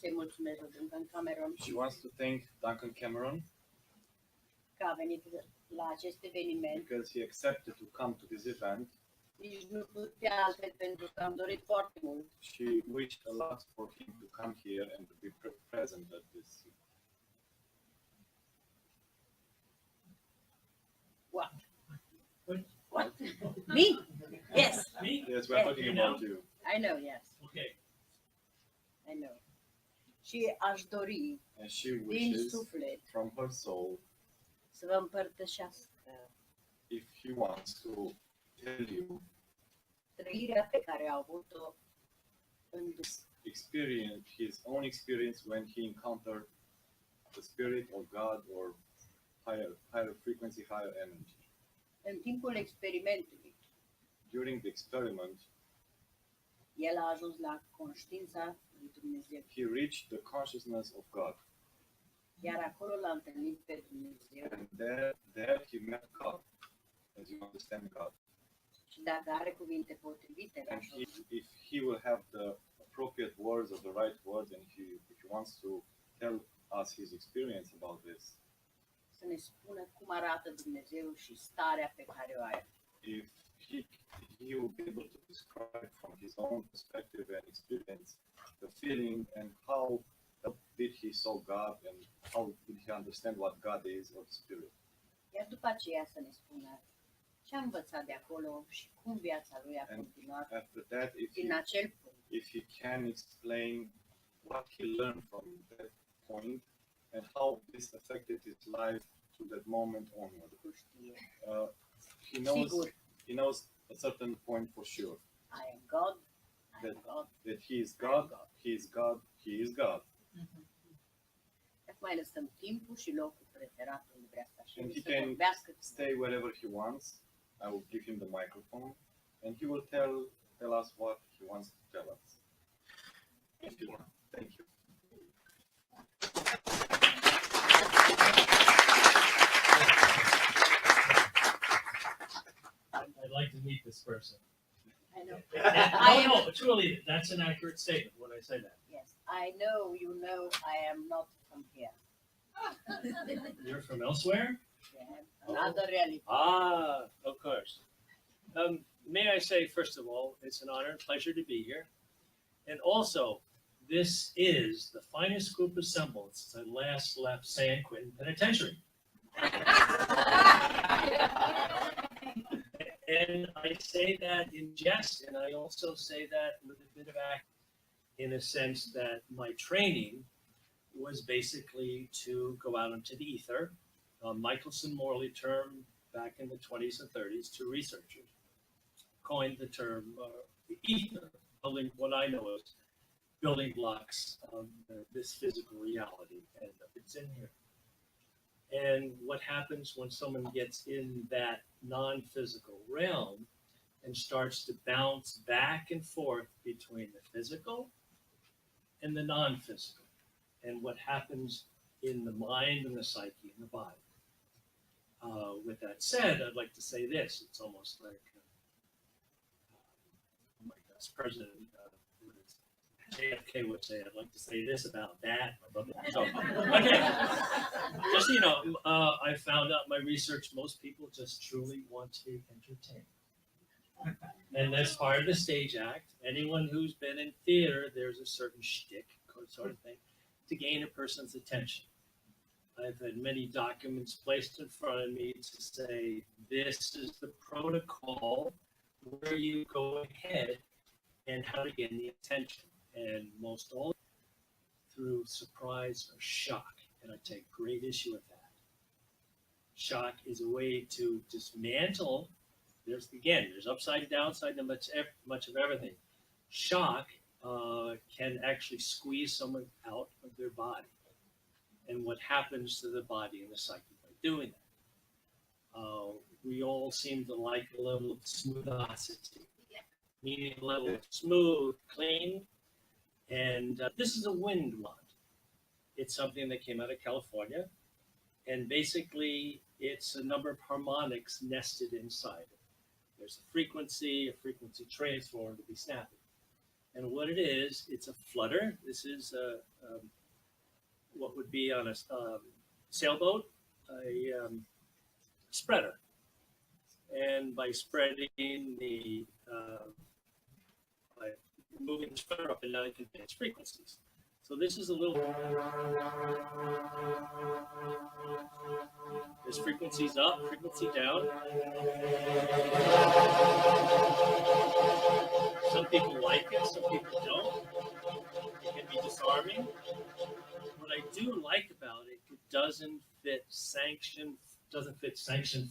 să-i mulțumesc lui Duncan Cameron She wants to thank Duncan Cameron că a venit la acest eveniment. because he accepted to come to this event. Nici nu putea altfel pentru că am dorit foarte mult. She wished a lot for him to come here and to be present at this. What? What? Me? Yes. Me? Yes, we're talking about you. I know, yes. Okay. I know. Și aș dori And she din wishes suflet from her soul, să vă împărtășească if he wants to tell you trăirea pe care a avut-o în his own experience when he encountered the spirit or God or higher frequency, higher energy. în timpul experimentului. During the experiment, El a ajuns la conștiința lui Dumnezeu. he reached the consciousness of God. Iar acolo l-a întâlnit pe Dumnezeu. And there he met God, as you understand God. Și dacă are cuvinte potrivite, And if he will have the appropriate words or the right words, and if he wants to tell us his experience about this, să ne spună cum arată Dumnezeu și starea pe care o are. if he will be able to describe from his own perspective and experience the feeling and how did he saw God and how did he understand what God is or spirit. Iar după aceea să ne spună ce a învățat de acolo și cum viața lui a continuat After that, din acel punct. if he can explain what he learned from that point and how this affected his life to that moment onward. Nu știe. He knows a certain point for sure. I am God. I am God. That he is God, he is God, he is God. Mai lăsăm timpul și locul preferat unde vrea să And he să can vorbească. stay wherever he wants. I will give him the microphone and he will tell us what he wants to tell us. Thank you. Thank you. I'd like to meet this person. I know. No, truly, that's an accurate statement when I say that. Yes, I know, you know, I am not from here. You're from elsewhere? Yeah, another reality. Ah, of course. May I say, first of all, it's an honor and pleasure to be here. And also, this is the finest group assembled since I last left San Quentin Penitentiary. And I say that in jest, and I also say that with a bit of act, in a sense that my training was basically to go out into the ether. Michelson Morley term back in the 20s and 30s to researchers coined the term ether, building what I know as building blocks of this physical reality, and it's in here. And what happens when someone gets in that non-physical realm and starts to bounce back and forth between the physical and the non-physical, and what happens in the mind and the psyche and the body. With that said, I'd like to say this. It's almost like, oh my gosh, President JFK would say, I'd like to say this about that. So, okay, just so you know, I found out my research, most people just truly want to be entertained. And that's part of the stage act. Anyone who's been in theater, there's a certain shtick sort of thing to gain a person's attention. I've had many documents placed in front of me to say, this is the protocol where you go ahead and how to gain the attention. And most all through surprise or shock. And I take great issue with that. Shock is a way to dismantle. There's upside and downside and much of everything. Shock can actually squeeze someone out of their body. And what happens to the body and the psyche by doing that? We all seem to like a level of smoothosity, meaning a level of smooth, clean. And this is a wind wand. It's something that came out of California. And basically, it's a number of harmonics nested inside it. There's a frequency transform to be snappy. And what it is, it's a flutter. This is what would be on a sailboat, a spreader. And by spreading by moving the spreader up and down, it contains frequencies. So this is a little. There's frequencies up, frequency down. Some people like it, some people don't. It can be disarming. What I do like about it, it doesn't fit sanction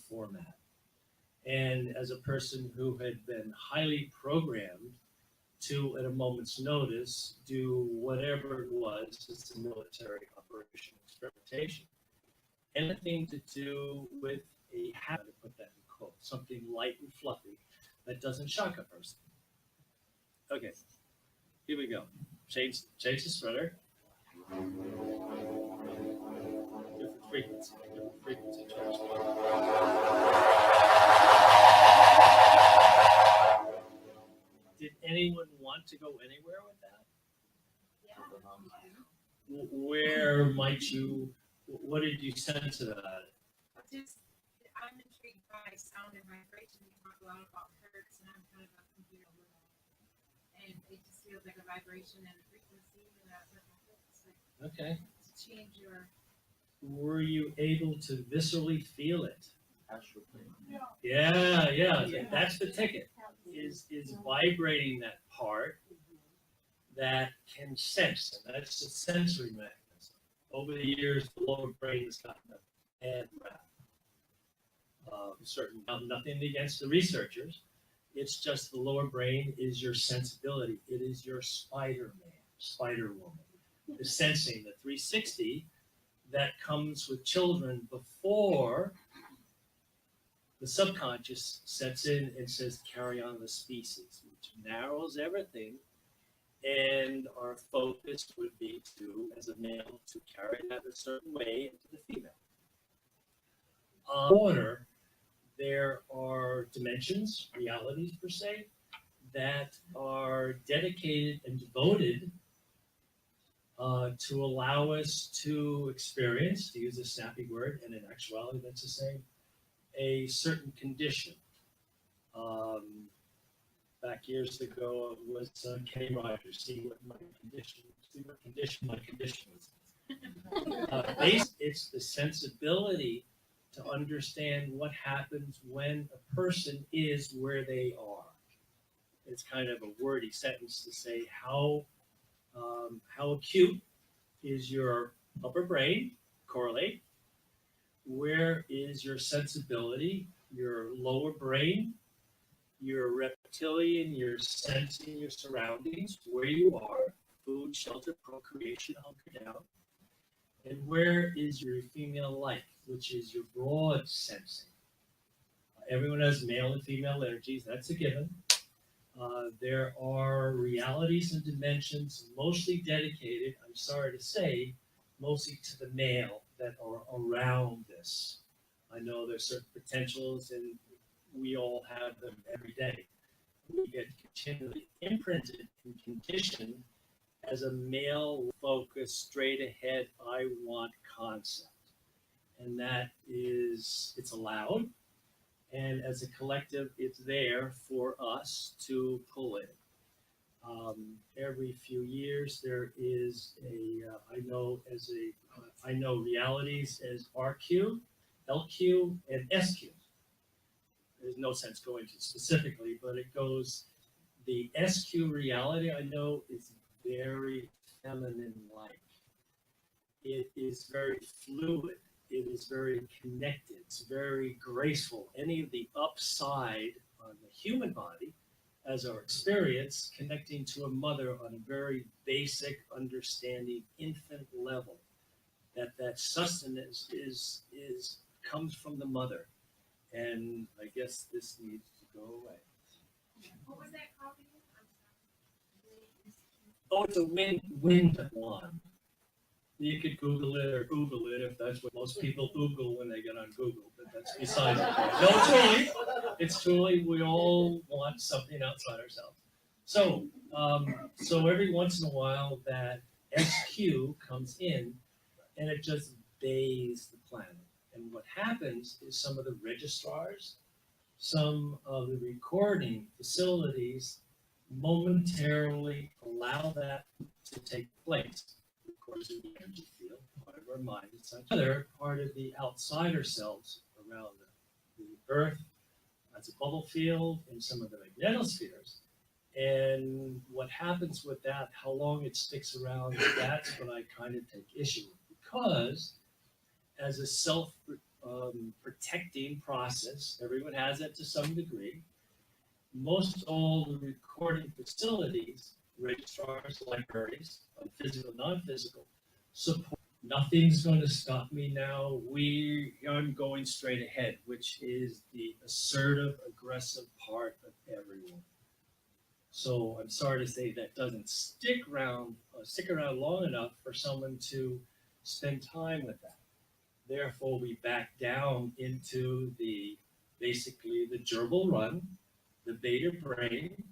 format. And as a person who had been highly programmed to, at a moment's notice, do whatever it was, it's a military operation experimentation. Anything to do with a habit, put that in quotes, something light and fluffy that doesn't shock a person. Okay, here we go. Change the spreader. Different frequency transfer. Did anyone want to go anywhere with that? Yeah. Where might you? What did you sense about it? I'm intrigued by sound and vibration. We talk a lot about hertz, and I'm kind of a computer little, and it just feels like a vibration and a frequency, and that's what happens. Like, Okay. to change your. Were you able to viscerally feel it? Yeah. Yeah. That's the ticket. Is vibrating that part that can sense, and that's the sensory mechanism. Over the years, the lower brain has gotten a bad rap. Nothing against the researchers. It's just the lower brain is your sensibility. It is your Spider-Man, Spider-Woman. The sensing, the 360 that comes with children before the subconscious sets in and says, carry on the species, which narrows everything. And our focus would be to, as a male, to carry that a certain way into the female. Order, there are dimensions, realities per se, that are dedicated and devoted to allow us to experience, to use a snappy word, and in actuality that's the same, a certain condition. Back years ago was Kenny Rogers, see what condition my condition was. It's the sensibility to understand what happens when a person is where they are. It's kind of a wordy sentence to say how acute is your upper brain, correlate. Where is your sensibility, your lower brain, your reptilian, your sensing your surroundings, where you are, food, shelter, procreation, hunker down. And where is your female life, which is your broad sensing? Everyone has male and female energies, that's a given. There are realities and dimensions mostly dedicated, I'm sorry to say, mostly to the male that are around this. I know there's certain potentials and we all have them every day. We get continually imprinted and conditioned as a male focused, straight ahead, I want concept. And that is, it's allowed. And as a collective, it's there for us to pull in. Every few years, there is I know realities as RQ, LQ, and SQ. There's no sense going to specifically, but it goes, the SQ reality I know is very feminine-like. It is very fluid. It is very connected. It's very graceful. Any of the upside on the human body as our experience, connecting to a mother on a very basic understanding, infant level, that sustenance comes from the mother. And I guess this needs to go away. What was that called again? Oh, it's a wind one. You could Google it or Google it if that's what most people Google when they get on Google, but that's beside the point. No, it's truly, we all want something outside ourselves. So, so every once in a while that SQ comes in and it just bathes the planet. And what happens is some of the registrars, some of the recording facilities momentarily allow that to take place. Of course, in the energy field, part of our mind is such. Another part of the outsider cells around the Earth as a bubble field and some of the magnetospheres. And what happens with that, how long it sticks around, that's what I kind of take issue with. Because as a self-protecting process, everyone has it to some degree, most all the recording facilities, registrars, libraries, physical, non-physical, support. Nothing's going to stop me now. I'm going straight ahead, which is the assertive, aggressive part of everyone. So I'm sorry to say that doesn't stick around long enough for someone to spend time with that. Therefore, we back down into basically the gerbil run, the beta brain,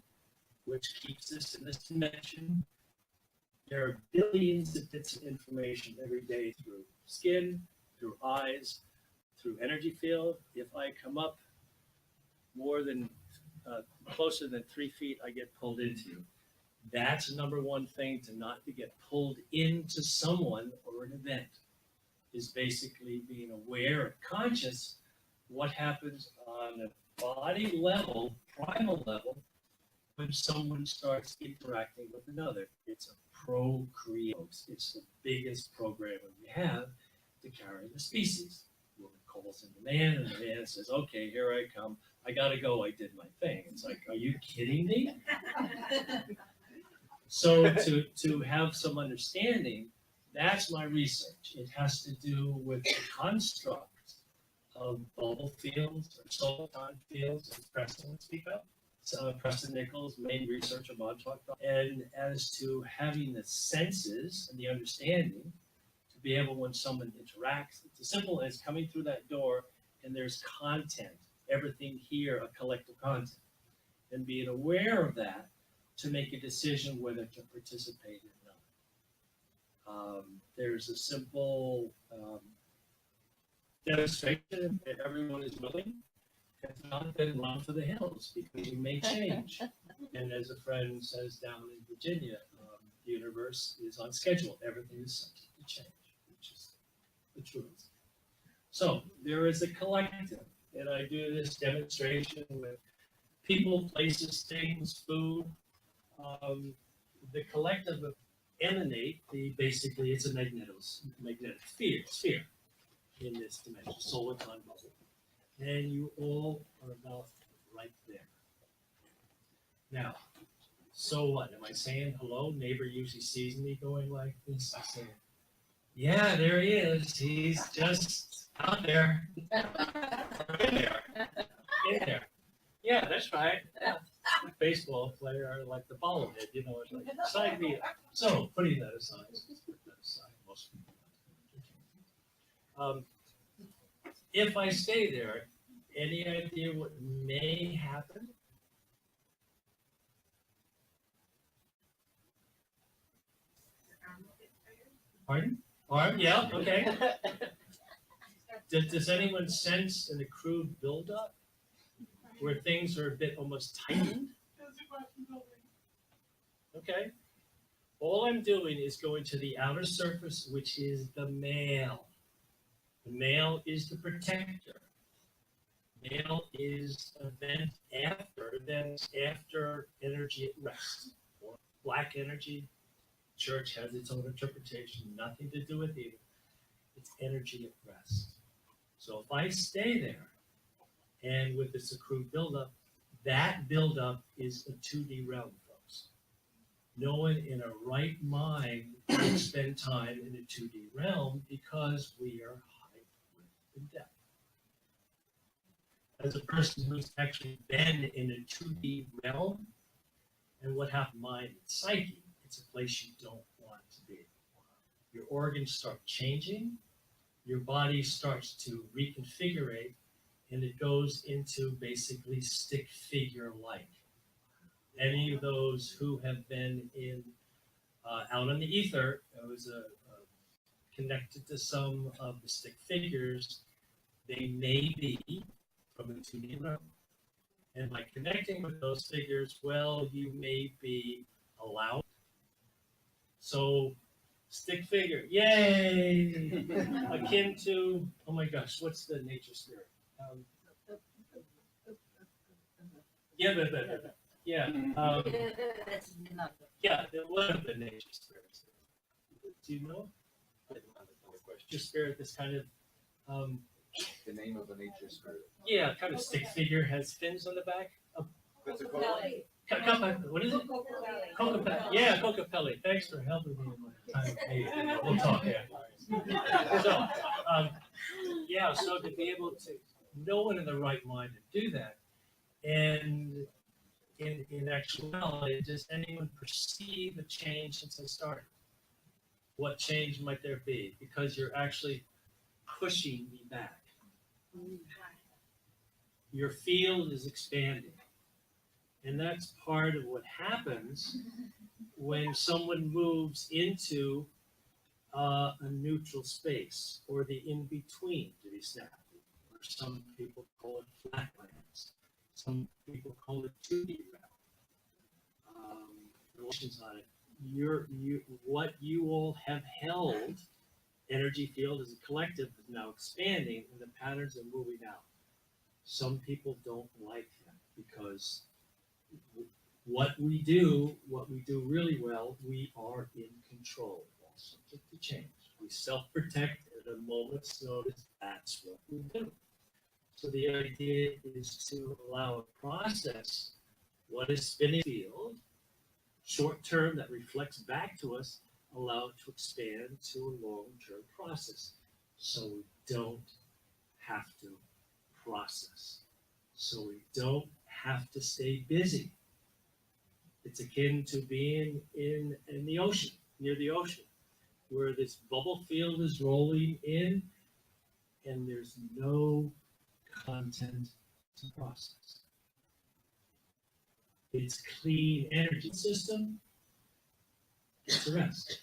which keeps us in this dimension. There are billions of bits of information every day through skin, through eyes, through energy field. If I come up more than closer than 3 feet, I get pulled into you. That's the number one thing to not to get pulled into someone or an event, is basically being aware and conscious what happens on a body level, primal level, when someone starts interacting with another. It's a procreation. It's the biggest program we have to carry the species. The woman calls in the man, and the man says, okay, here I come. I gotta go, I did my thing. It's like, are you kidding me? So to have some understanding, that's my research. It has to do with the construct of bubble fields or soliton fields, as Preston would speak of. So Preston Nichols' main research of Montauk, and as to having the senses and the understanding to be able, when someone interacts, it's as simple as coming through that door and there's content, everything here, a collective content, and being aware of that to make a decision whether to participate or not. There's a simple demonstration if everyone is willing. If not, then run for the hills, because you may change. And as a friend says down in Virginia, the universe is on schedule. Everything is subject to change, which is the truth. So there is a collective, and I do this demonstration with people, places, things, food. The collective emanate basically it's a magnetic sphere in this dimension, soliton bubble. And you all are about right there. Now, so what? Am I saying hello? Neighbor usually sees me going like this. I say, yeah, there he is. He's just out there. In there. In there. Yeah, that's right. Yeah. Baseball player, like the ball head, it's like, side me up. So, putting that aside, most people. If I stay there, any idea what may happen? Pardon? Arm? Yeah, okay. Does anyone sense an accrued buildup where things are a bit almost tightened? Okay. All I'm doing is going to the outer surface, which is the male. The male is the protector. Male is event after energy at rest. Or black energy, church has its own interpretation, nothing to do with either. It's energy at rest. So if I stay there, and with this accrued buildup, that buildup is a 2D realm, folks. No one in a right mind would spend time in a 2D realm because we are high width and depth. As a person who's actually been in a 2D realm, and what happened mind and psyche, it's a place you don't want to be. Your organs start changing, your body starts to reconfigurate, and it goes into basically stick figure like. any of those who have been in out in the ether, I was connected to some of the stick figures. They may be from the 2D realm. And by connecting with those figures, well, you may be allowed. So, stick figure, yay! Akin to, oh my gosh, what's the nature spirit? Yeah. That's not Yeah, one of the nature spirits. Do you know? Nature spirit, this kind of, The name of a nature spirit. yeah, kind of stick figure, has fins on the back. That's a What is it? Cocopelli. Yeah, Cocopelli. Thanks for helping me in my time of need. We'll talk after. So, yeah, so to be able to, no one in the right mind to do that, and in actuality, does anyone perceive a change since I started? What change might there be? Because you're actually pushing me back. Your field is expanding. And that's part of what happens when someone moves into a neutral space or the in-between, to be snappy. Or some people call it flatlands. Some people call it 2D realm. Relations on it. What you all have held, energy field as a collective is now expanding and the patterns are moving out. Some people don't like that because what we do really well, we are in control. All subject to change. We self-protect at a moment's notice. That's what we do. So the idea is to allow a process, what is spinning field, short term that reflects back to us, allow it to expand to a long-term process. So we don't have to process. So we don't have to stay busy. It's akin to being in the ocean, near the ocean, where this bubble field is rolling in and there's no content to process. It's clean energy system, it's a rest.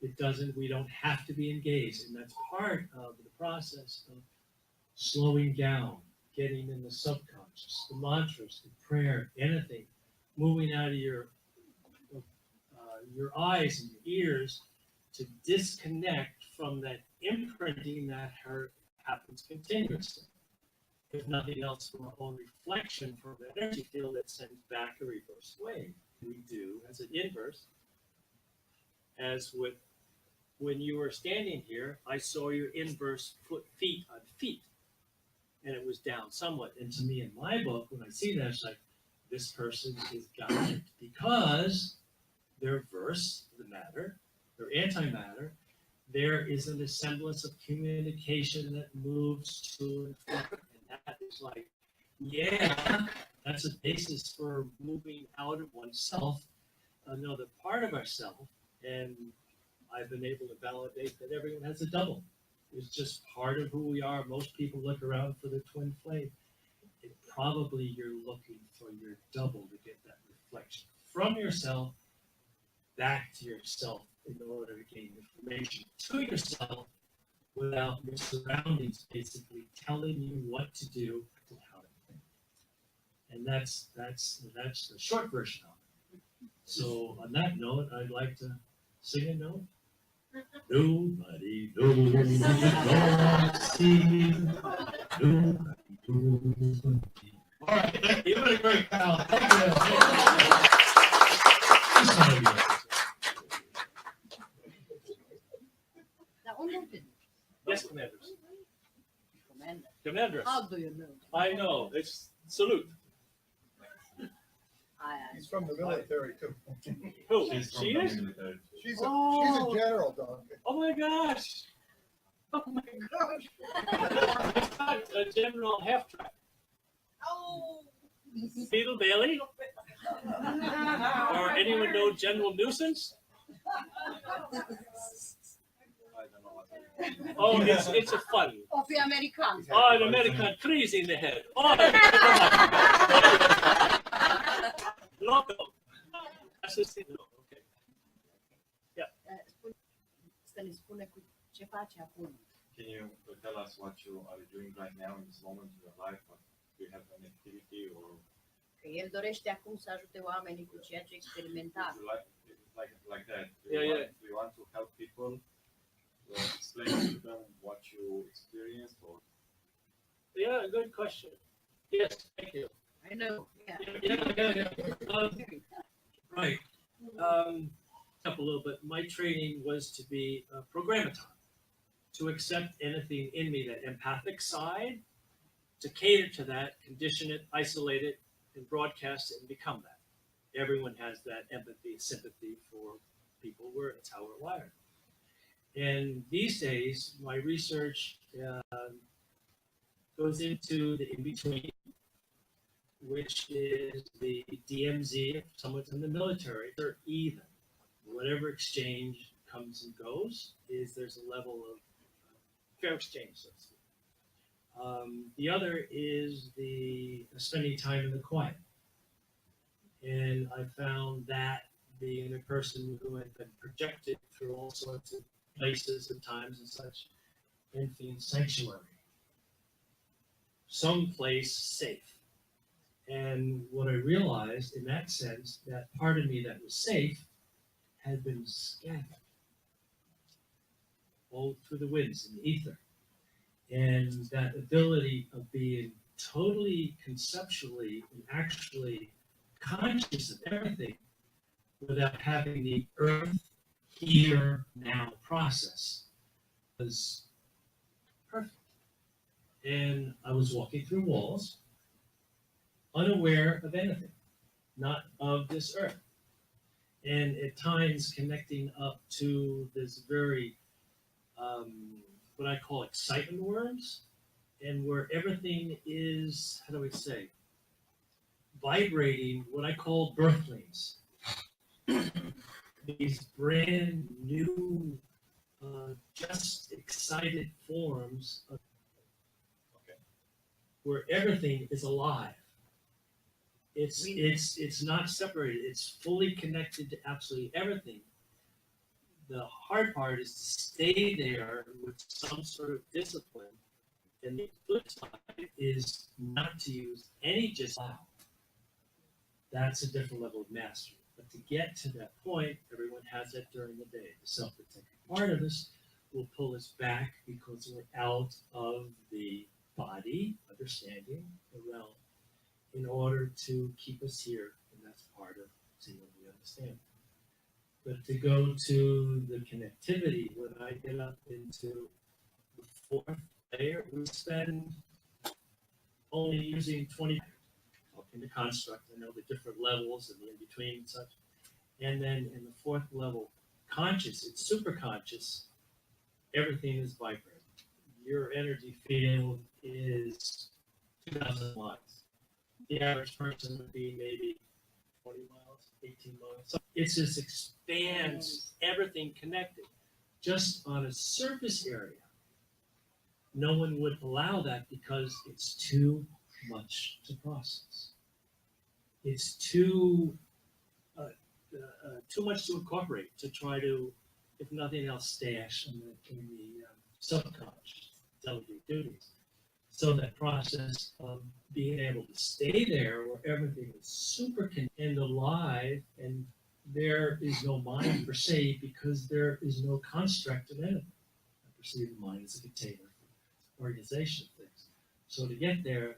It doesn't, we don't have to be engaged, and that's part of the process of slowing down, getting in the subconscious, the mantras, the prayer, anything, moving out of your eyes and your ears to disconnect from that imprinting that happens continuously. If nothing else, from our own reflection from the energy field that sends back a reverse wave. We do as an inverse, as with when you were standing here, I saw your inverse feet on feet, and it was down somewhat. And to me, in my book, when I see that, it's like, this person is guided because they're verse, the matter, they're antimatter. There is a semblance of communication that moves to and from. And that is like, yeah, that's a basis for moving out of oneself, another part of ourself. And I've been able to validate that everyone has a double. It's just part of who we are. Most people look around for their twin flame. And probably you're looking for your double to get that reflection from yourself back to yourself in order to gain information to yourself without your surroundings basically telling you what to do and how to think. And that's the short version of it. So on that note, I'd like to sing a note. Nobody knows what see. Nobody knows what see. All right, thank you. What a great crowd. Thank you. Now, unde Yes, commanders. Commander. Commanders. How do you know? I know. It's salute. He's from the military too. Who? She is? She's Oh. a general, Duncan. Oh my gosh. Oh my gosh. A general half track. Oh. Beetle Bailey? Or anyone know General Nuisance? Oh, it's a fun. Of the Americans. Oh, an American crazy in the head. Oh, welcome. That's just it. Okay. Să ne spune ce face acum. Can you tell us what you are doing right now in this moment in your life? What, do you have an activity or Că el dorește acum să ajute oamenii cu ceea ce experimentat. would you like that? Do you want to help people to explain to them what you experienced or Yeah, good question. Yes, thank you. I know, yeah. Right. Up a little bit. My training was to be a programmaton, to accept anything in me, that empathic side, to cater to that, condition it, isolate it, and broadcast it and become that. Everyone has that empathy, sympathy for people. It's how we're wired. And these days, my research goes into the in-between, which is the DMZ, if someone's in the military, they're even. Whatever exchange comes and goes, there's a level of fair exchange, so to speak. The other is the spending time in the quiet. And I found that being a person who had been projected through all sorts of places and times and such, and feeling sanctuary, someplace safe. And what I realized in that sense, that part of me that was safe had been scattered all through the winds and the ether. And that ability of being totally conceptually and actually conscious of everything without having the earth, here, now process was perfect. And I was walking through walls, unaware of anything, not of this earth. And at times connecting up to this very, what I call excitement worms, and where everything is, how do we say, vibrating what I call birthlings. These brand new, just excited forms of, where everything is alive. It's not separated. It's fully connected to absolutely everything. The hard part is to stay there with some sort of discipline. And the flip side is not to use any just wow. That's a different level of mastery. But to get to that point, everyone has that during the day. The self-protective part of us will pull us back because we're out of the body, understanding the realm, in order to keep us here. And that's part of seeing what we understand. But to go to the connectivity, when I get up into the fourth layer, we spend only using 20 in the construct. I know the different levels and the in-between and such. And then in the fourth level, conscious, it's super conscious, everything is vibrating. Your energy field is 2,000 miles. The average person would be maybe 20 miles, 18 miles. So it just expands everything connected just on a surface area. No one would allow that because it's too much to process. It's too much to incorporate, to try to, if nothing else, stash in the subconscious, delegate duties. So that process of being able to stay there where everything is super and alive, and there is no mind per se because there is no construct of anything. I perceive the mind as a container for organization of things. So to get there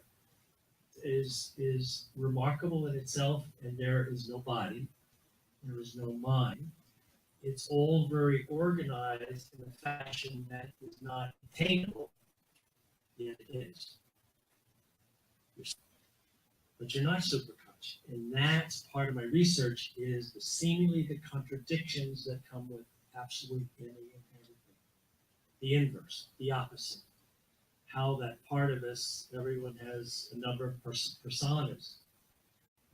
is remarkable in itself, and there is no body, there is no mind. It's all very organized in a fashion that is not attainable, yet it is. But you're not superconscious, and that's part of my research, is seemingly the contradictions that come with absolute any and everything. The inverse, the opposite. How that part of us, everyone has a number of personas,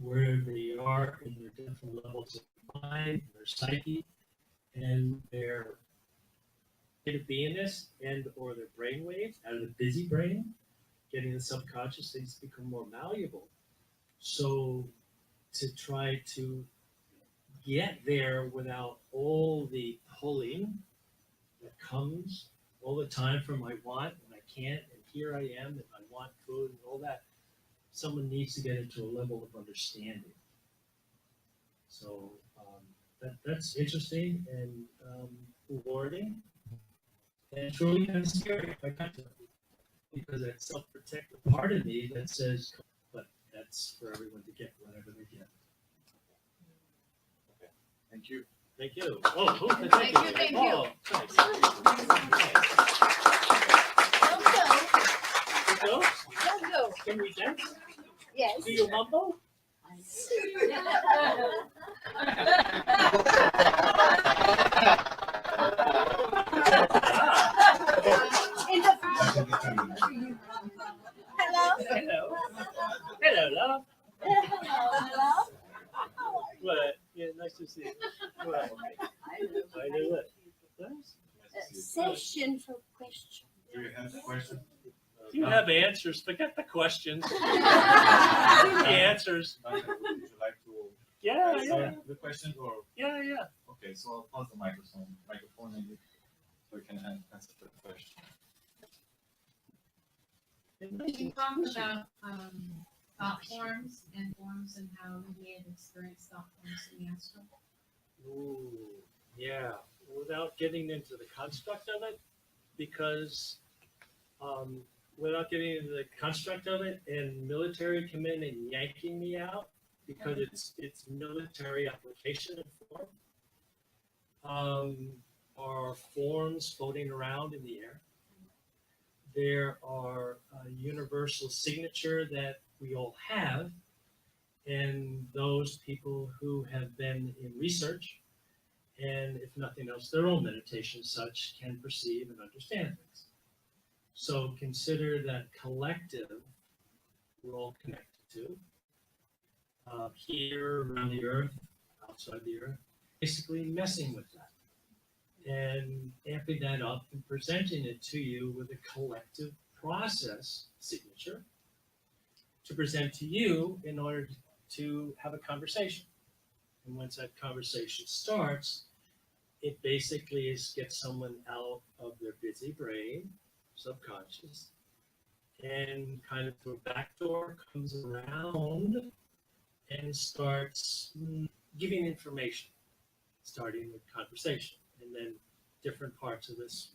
where they are in their different levels of mind, their psyche, and their state of beingness, and or their brain waves out of the busy brain, getting the subconscious things to become more malleable. So to try to get there without all the pulling that comes all the time from I want and I can't, and here I am and I want food and all that. Someone needs to get into a level of understanding. So that's interesting and rewarding and truly kind of scary if I got to it, because that self-protective part of me that says, but that's for everyone to get whatever they get. Thank you. Thank you. Oh, thank Thank you. you, thank you. Oh, thanks. Don't go. Go? Don't go. Can we dance? Yes. Do you mumble? In the- Hello. Hello. Hello, love. Hello. What? Yeah, nice to see you. What? I know what. What? Session for questions. Do you have a question? You have answers. Forget the questions. The answers. Duncan, would you like to Yeah, answer the question or? yeah, yeah. Okay, so I'll pause the microphone and so we can answer the question. You talk about thought forms and how we may have experienced thought forms in the astral. Ooh, yeah. Without getting into the construct of it, because without getting into the construct of it, and military come in and yanking me out because it's military application and form. Are forms floating around in the air. There are a universal signature that we all have, and those people who have been in research, and if nothing else, their own meditation such, can perceive and understand things. So consider that collective we're all connected to, here, around the earth, outside the earth, basically messing with that and amping that up and presenting it to you with a collective process signature to present to you in order to have a conversation. And once that conversation starts, it basically gets someone out of their busy brain, subconscious, and kind of through a back door comes around and starts giving information, starting with conversation. And then different parts of this,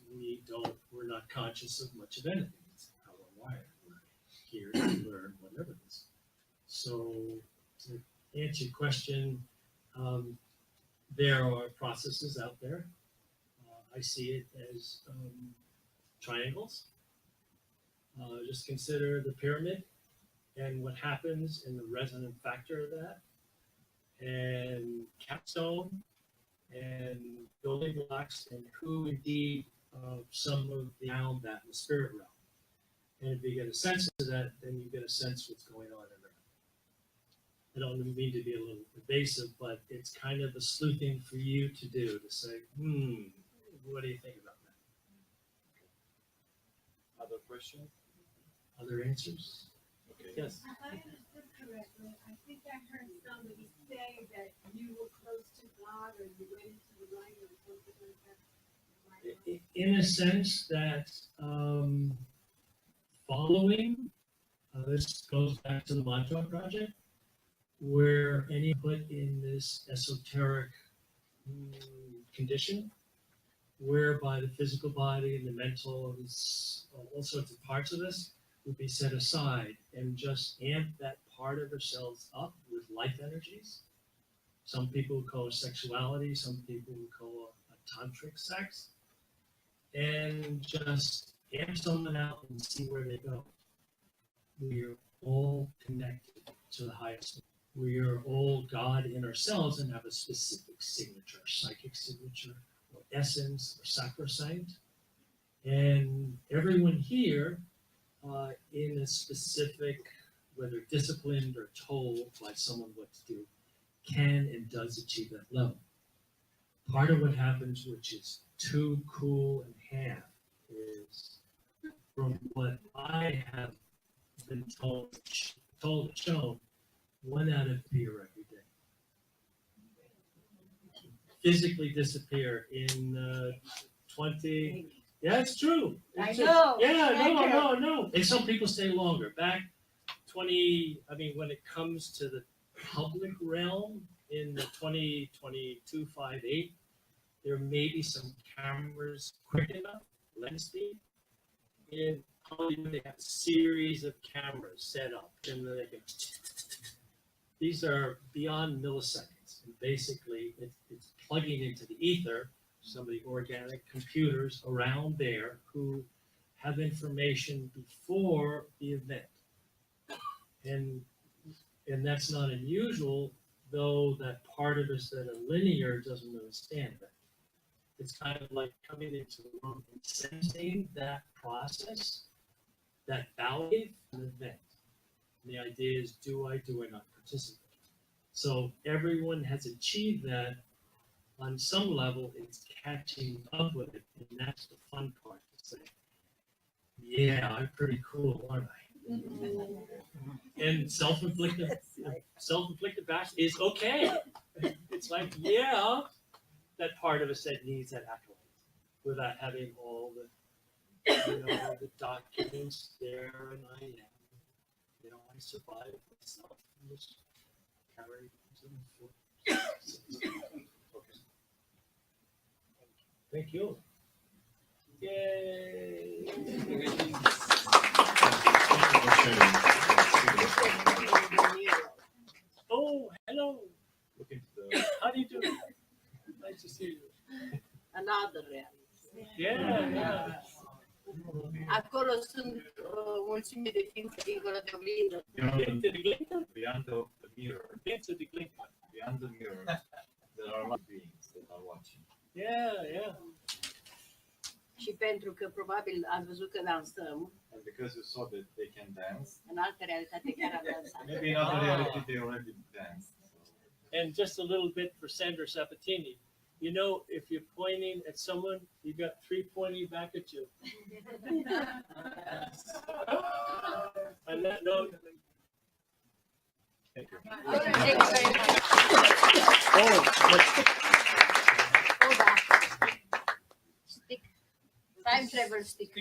we're not conscious of much of anything. It's how we're wired. We're here to learn whatever it is. So to answer your question, there are processes out there. I see it as triangles. Just consider the pyramid and what happens in the resonant factor of that, and capstone, and building blocks, and who indeed some of the realm, that in the spirit realm. And if you get a sense of that, then you get a sense what's going on in there. I don't mean to be a little evasive, but it's kind of a sleuthing for you to do, to say, what do you think about that? Other question? Other answers? Okay. Yes. If I understood correctly, I think I heard somebody say that you were close to God or you went into the light or something like that. In a sense that following, this goes back to the mantra project, where any input in this esoteric condition, whereby the physical body and the mental, all sorts of parts of this, would be set aside and just amp that part of ourselves up with life energies. Some people would call it sexuality, some people would call it a tantric sex, and just amp someone out and see where they go. We are all connected to the highest. We are all God in ourselves and have a specific signature, psychic signature, or essence, or sacrosanct. And everyone here, in a specific, whether disciplined or told by someone what to do, can and does achieve that level. Part of what happens, which is too cool and half, is from what I have been told and shown, 1 out of fear every day. physically disappear in 20. Yeah, it's true. I It's know. Yeah, Thank you. no. And some people stay longer. Back 20, I mean, when it comes to the public realm in the 2022-58, there may be some cameras quick enough, lens speed. In Hollywood, they have a series of cameras set up, and they can. These are beyond milliseconds. And basically, it's plugging into the ether, some of the organic computers around there who have information before the event. And that's not unusual, though that part of us that are linear doesn't understand that. It's kind of like coming into the room and sensing that process, that value of an event. And the idea is, do I not participate? So everyone has achieved that. On some level, it's catching up with it, and that's the fun part to say, yeah, I'm pretty cool, aren't I? And self-inflicted bash is okay. It's like, yeah, that part of us that needs that accolade without having all the, the documents there, and I am, I survived myself. And just carry Thank you. Yay! Oh, hello. Look into the. How do you do? Nice to see you. Another reality. Yeah. Acolo sunt mulțime de ființe dincolo de oglindă. Beyond the mirror, beyond the mirror, there are a lot of beings that are watching. Yeah. Și pentru că probabil ați văzut că dansăm, And because you saw that they can dance, în altă realitate chiar am dansat. maybe in other reality they already danced. So. And just a little bit for Sandra Sabatini. You know, if you're pointing at someone, you got 3 pointing back at you. On that note, Thank you. Thanks very much. Oh, da. Stick. Time travel stick.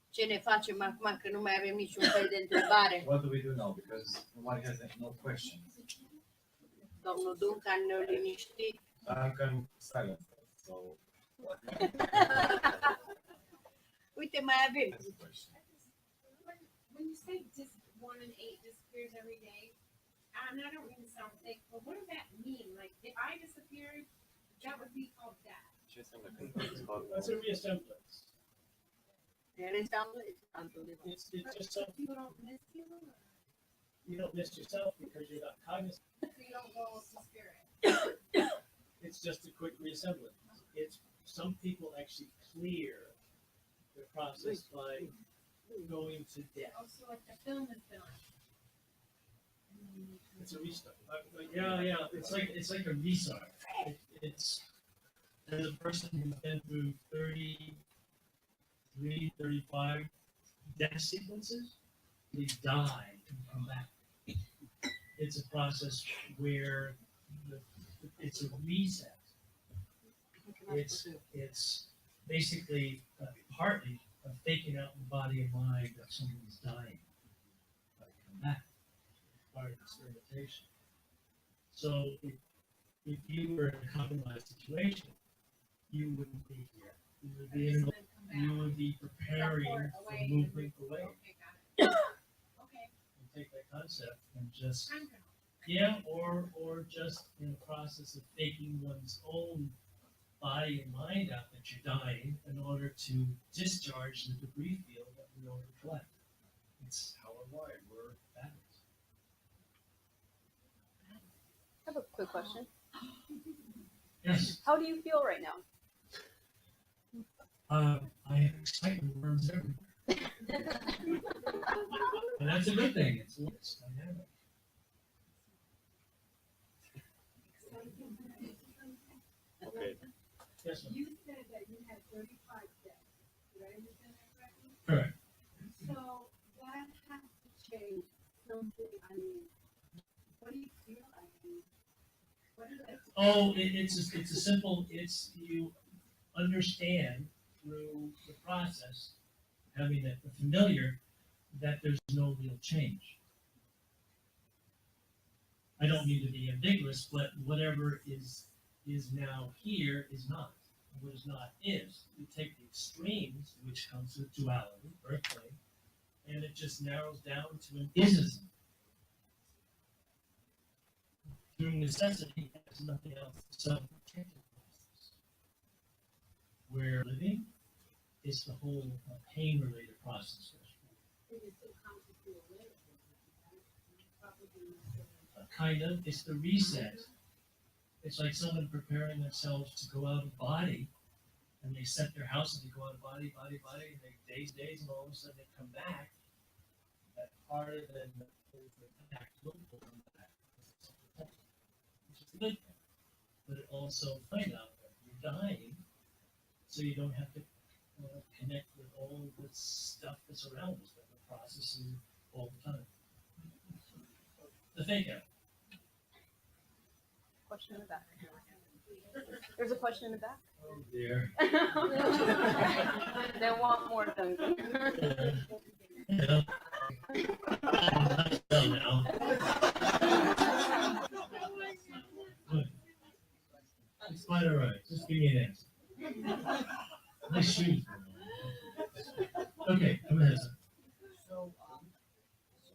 Ce ne facem acum că nu mai avem niciun fel de întrebare? What do we do now? Because nobody has no questions. Domnul Duncan ne-a liniștit. Duncan silenced us, so Uite, mai avem. that's the question. When you say 1 in 8 disappears every day, and I don't mean to sound fake, but what does that mean? Like, if I disappeared, that would be called death. Ce înseamnă când it's called? that's a reassemblance. El înseamnă altundeva. It's just so People don't miss you, you don't miss yourself because you're not cognizant. so you don't go to spirit. It's just a quick reassemblance. It's some people actually clear the process by going to death. Also, like the film is done. It's a restart. Yeah. It's like a restart. It's as a person who's been through 33, 35 death sequences, they die and come back. It's a process where it's a reset. It's basically partly faking out in the body and mind that someone's dying. But come back. Part of experimentation. So if you were in a compromised situation, you wouldn't be here. You would be preparing for movement away. Okay, got it. Okay, And take that concept and just time travel. or just in the process of faking one's own body and mind out that you're dying in order to discharge the debris field that we all reflect. It's how we're wired. We're batteries. I have a quick question. Yes. How do you feel right now? I have excitement worms everywhere. And that's a good thing. It's dynamic. Okay. Yes, ma'am. You said that you had 35 deaths. Did I understand that correctly? Correct. So that has to change something on Oh, it's a simple, you understand through the process, having the familiar, that there's no real change. I don't mean to be ambiguous, but whatever is now here is not. What is not is. You take the extremes, which comes with duality, earthly, and it just narrows down to an isism. Through necessity, there's nothing else. So, where living is the whole pain-related process. Kind of, it's the reset. It's like someone preparing themselves to go out of body, and they set their house and they go out of body, and they days, and all of a sudden they come back. That harder than the back, which is a good thing. But it also find out that you're dying, so you don't have to connect with all the stuff that's around us that we're processing all the time. The fake out. Question in the back. There's a question in the back. Oh dear. They want more, Duncan. Yeah. Well, now. Good. It's quite all right. Just give me an answer. Nice shoes. Okay, come ahead. Sir. So I was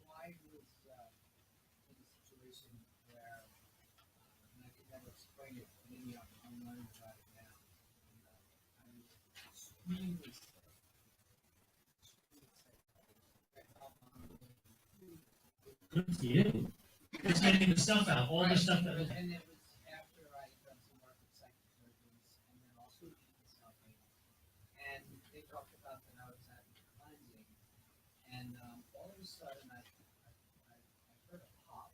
in a situation where and I could never explain it. Maybe I'm learning about it now. I was extremely sick. Good for you. It's getting the stuff out, all the stuff that was. And it was after I had done some work with psychic surgeons and then also eating something. And they talked about that I was having cleansing. And all of a sudden I heard a pop.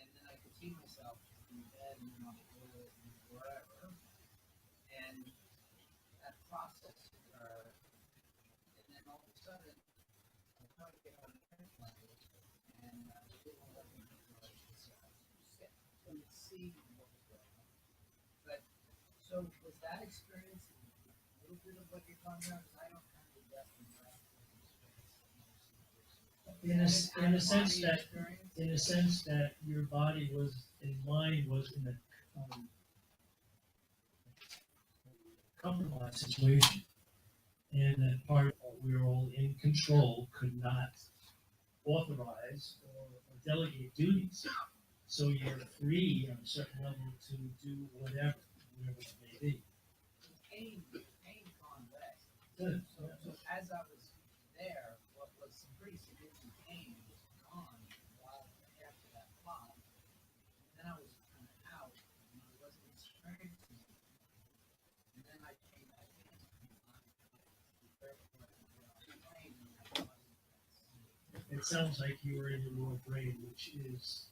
And then I could see myself in bed and on the toilet and wherever. And that process occurred. And then all of a sudden I tried to get on the airplane. And they didn't let me because I was sick. So I could see what was going on. But so was that experience a little bit of what you're talking about? Because I don't have the depth and breadth of experience. In a sense that your body was, and mind was in a compromised situation, and that part we were all in control, could not authorize or delegate duties. So you're free on a certain level to do whatever it may be. Pain gone away. Good. So as I was there, what was some pretty significant pain was gone while after that pop. Then I was kind of out and I wasn't experiencing it. And then I came back in and It sounds like you were in your lower brain, which is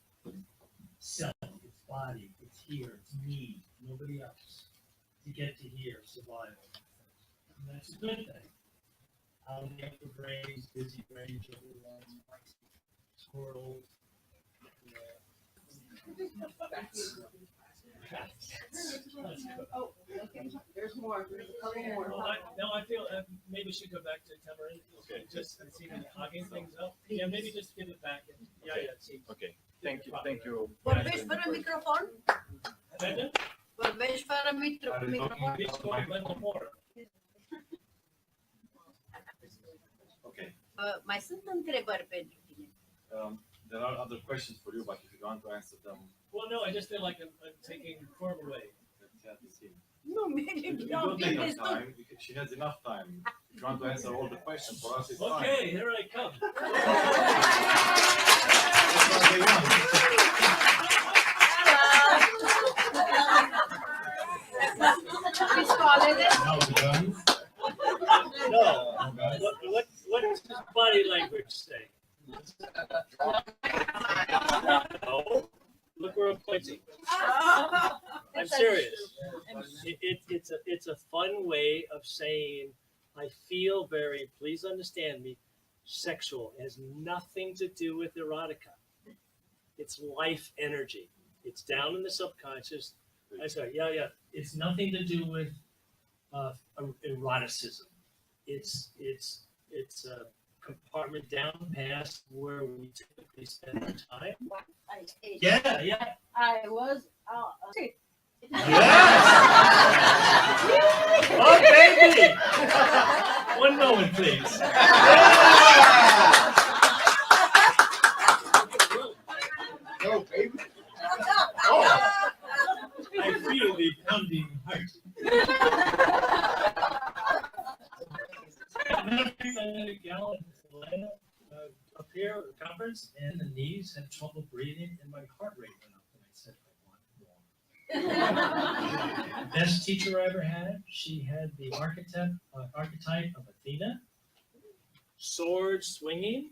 self, it's body, it's here, it's me, nobody else. To get to here, survival. And that's a good thing. Out in the upper brains, busy brains, everyone, squirrels. Oh, okay. There's more. There's a couple more. I feel maybe we should go back to Tamarinda. Okay. Just see them hogging things up. Yeah, maybe just give it back. Yeah, see. Okay, thank you. Vorbești fără microfon? Imagine? Vorbești fără microfon? Okay. Mai sunt întrebări pentru tine. There are other questions for you, but if you want to answer them, Well, no, I just feel like I'm taking form away. let's see. Nu, merge You don't take enough time. She has enough time. If you want to answer all the questions for us, it's Okay, fine. here I come. That's what they want. Now we're done. No, what does this body language say? No, look where I'm pointing. I'm serious. It's a fun way of saying, I feel very, please understand me, sexual. It has nothing to do with erotica. It's life energy. It's down in the subconscious. I said, yeah. It's nothing to do with eroticism. It's a compartment down past where we typically spend our time. Yeah. I was Oh, baby! One moment, please. No, baby. I feel the pounding heart. Another thing, I met a gal in Atlanta up here at the conference, and the knees had trouble breathing, and my heart rate went up. And I said, I want more. Best teacher I ever had. She had the archetype of Athena, sword swinging,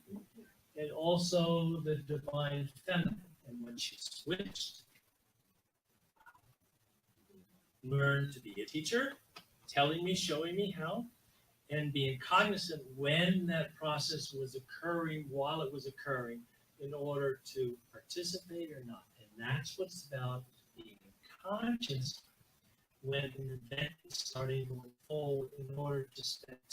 and also the divine feminine. And when she switched, learned to be a teacher, telling me, showing me how, and being cognizant when that process was occurring, while it was occurring, in order to participate or not. And that's what it's about, being conscious when an event is starting to unfold in order to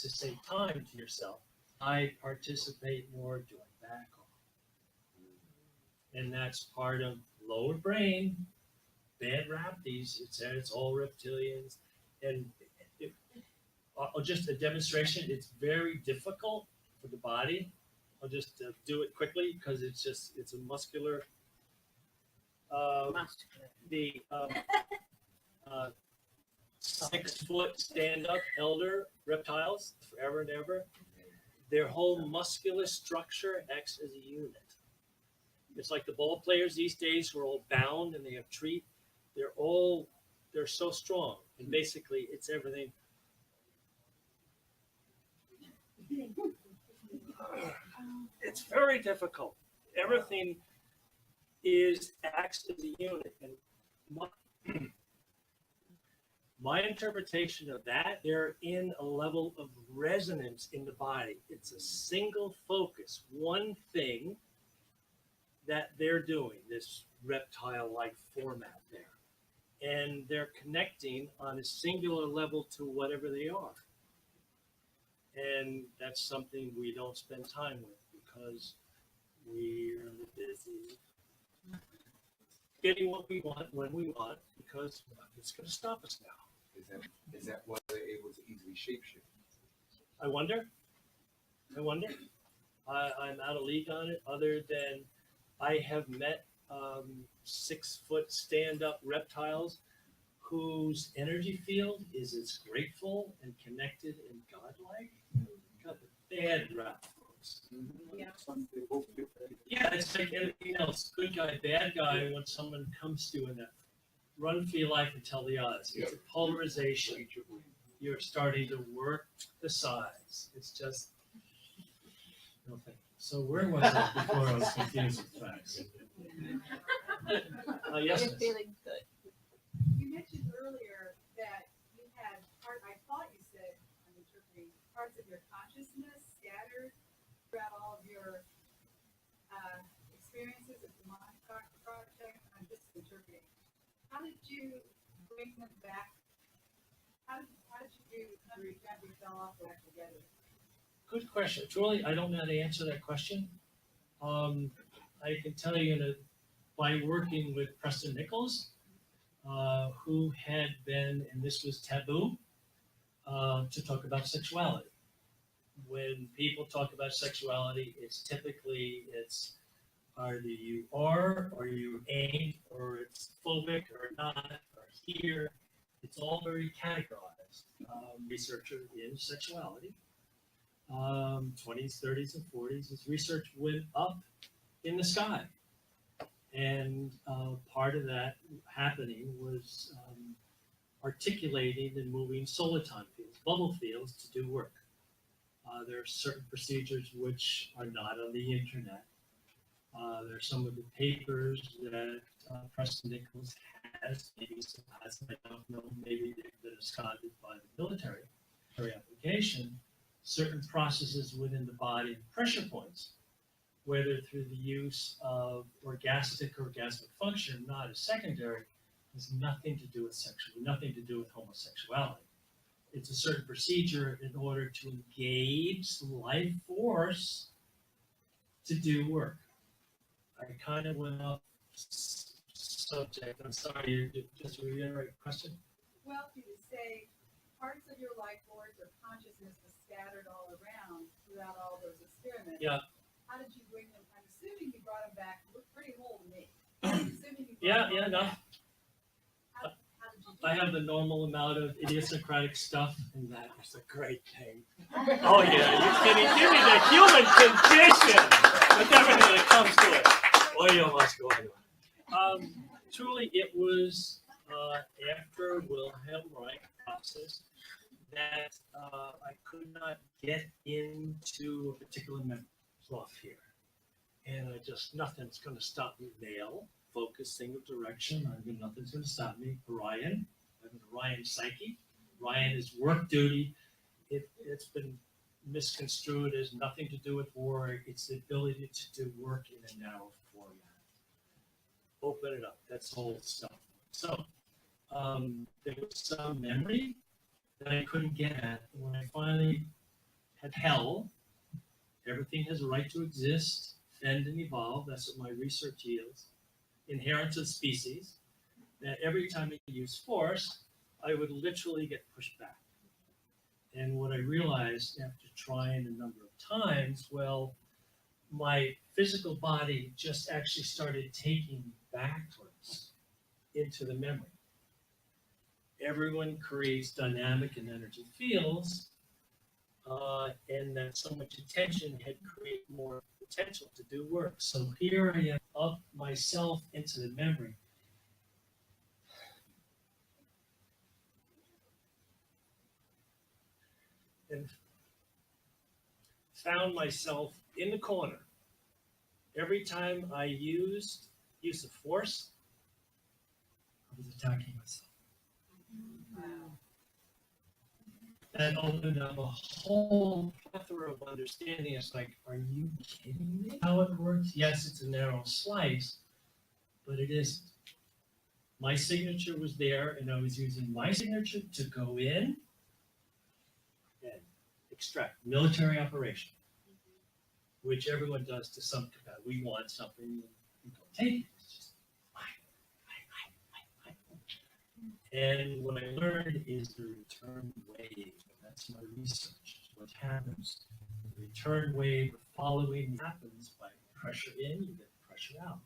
save time to yourself. I participate more, do I back off? And that's part of lower brain, bad rap. It's all reptilians. And just a demonstration, it's very difficult for the body. I'll just do it quickly because it's a muscular. The 6 foot stand up elder reptiles forever and ever. Their whole muscular structure acts as a unit. It's like the ball players these days who are all bound and they have treat. They're so strong. And basically it's everything. It's very difficult. Everything acts as a unit. And my interpretation of that, they're in a level of resonance in the body. It's a single focus, one thing that they're doing, this reptile-like format there. And they're connecting on a singular level to whatever they are. And that's something we don't spend time with because we're busy getting what we want when we want, because it's going to stop us now. Is that why they're able to easily shapeshift? I wonder. I'm out of league on it, other than I have met 6 foot stand-up reptiles whose energy field is as grateful and connected and godlike. Got the bad rap, folks. Yeah, it's like anything else. Good guy, bad guy. When someone comes to you in that, run for your life and tell the odds. It's a polarization. You're starting to work the sides. It's just no thing. So where was I before I was confused with facts? Yes. You're feeling good. You mentioned earlier that you had I thought you said, I'm interpreting, parts of your consciousness scattered throughout all of your experiences at the Mind Project. I'm just interpreting. How did you bring them back? How did you after you fell off back together? Good question. Truly, I don't know how to answer that question. I can tell you by working with Preston Nichols, who had been, and this was taboo, to talk about sexuality. When people talk about sexuality, it's typically either you are, or you ain't, or it's phobic or not, or here. It's all very categorized. Researcher in sexuality, 20s, 30s, and 40s, his research went up in the sky. And part of that happening was articulating and moving soliton fields, bubble fields, to do work. There are certain procedures which are not on the internet. There are some of the papers that Preston Nichols has, maybe still has, I don't know, maybe they've been absconded by the military application, certain processes within the body, pressure points, whether through the use of orgasmic function, not as secondary, has nothing to do with sexuality, nothing to do with homosexuality. It's a certain procedure in order to engage the life force to do work. I kind of went off subject. I'm sorry, just to reiterate the question. Well, you would say parts of your life force or consciousness was scattered all around throughout all those experiments. Yeah. How did you bring them? I'm assuming you brought them back. Look pretty whole to me. I'm assuming you Yeah, brought them no. back. How did you do I that? have the normal amount of idiosyncratic stuff, and that is a great thing. Oh yeah, you kidding? Give me the human condition with everything that comes to it. Oh, you must go on. Truly, it was after Wilhelm Reich process that I could not get into a particular memory. It's off here, and I just nothing's going to stop me. Nail, focus, single direction. Nothing's going to stop me. Orion. I have an Orion psyche. Orion is work duty. It's been misconstrued as nothing to do with war. It's the ability to do work in a narrow format. Open it up. That's whole stuff. So there was some memory that I couldn't get at. When I finally had hell, everything has a right to exist, fend, and evolve. That's what my research yields. Inherence of species. That every time I use force, I would literally get pushed back. And what I realized after trying a number of times, well, my physical body just actually started taking me backwards into the memory. Everyone creates dynamic and energy fields, and that so much attention had created more potential to do work. So here I am, up myself into the memory. And found myself in the corner. Every time I used use of force, I was attacking myself. Wow. That opened up a whole plethora of understanding. It's like, are you kidding me? How it works? Yes, it's a narrow slice, but it isn't. My signature was there, and I was using my signature to go in and extract. Military operation, which everyone does to some capacity. We want something, you don't take it. It's just I. And what I learned is the return wave. That's my research. What happens? The return wave following happens by pressure in, you get pressure out.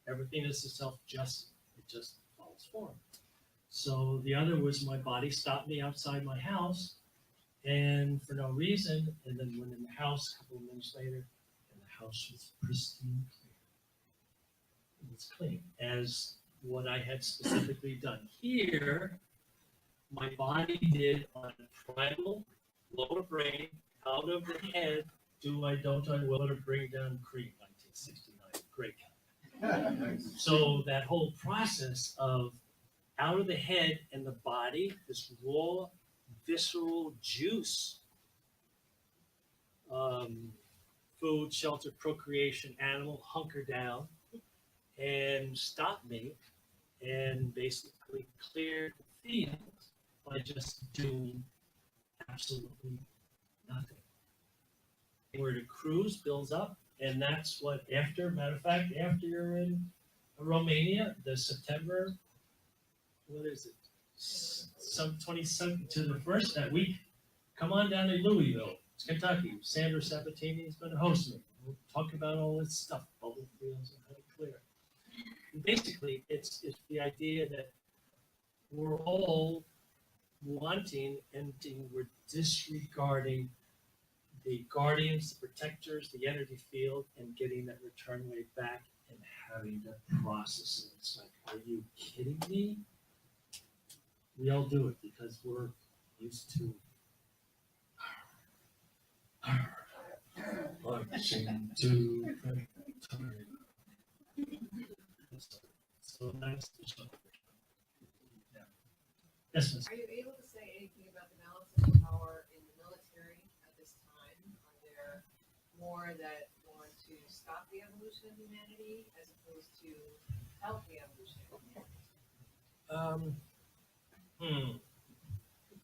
Everything is a self-adjustment. It just follows forward. So the other was my body stopped me outside my house, and for no reason, and then went in the house a couple of minutes later, and the house was pristine clear. It was clean, as what I had specifically done here, my body did on a primal lower brain, out of the head, do I, don't I, will it bring down cream, 1969, great. So that whole process of out of the head and the body, this raw, visceral juice, food, shelter, procreation, animal, hunker down, and stop me, and basically cleared the field by just doing absolutely nothing. Where the cruise builds up, and that's what after, matter of fact, after you're in Romania, the September, what is it? Some 27th to the 1st that week. Come on down to Louisville, it's Kentucky. Sandra Sabatini is going to host me. We'll talk about all this stuff, bubble fields and how to clear. And basically, it's the idea that we're all wanting and we're disregarding the guardians, the protectors, the energy field, and getting that return wave back and having to process it. It's like, are you kidding me? We all do it because we're used to marching to so that's the stuff. Yeah. Yes, Ms. Are you able to say anything about the balance of power in the military at this time? Are there more that want to stop the evolution of humanity as opposed to help the evolution of humanity?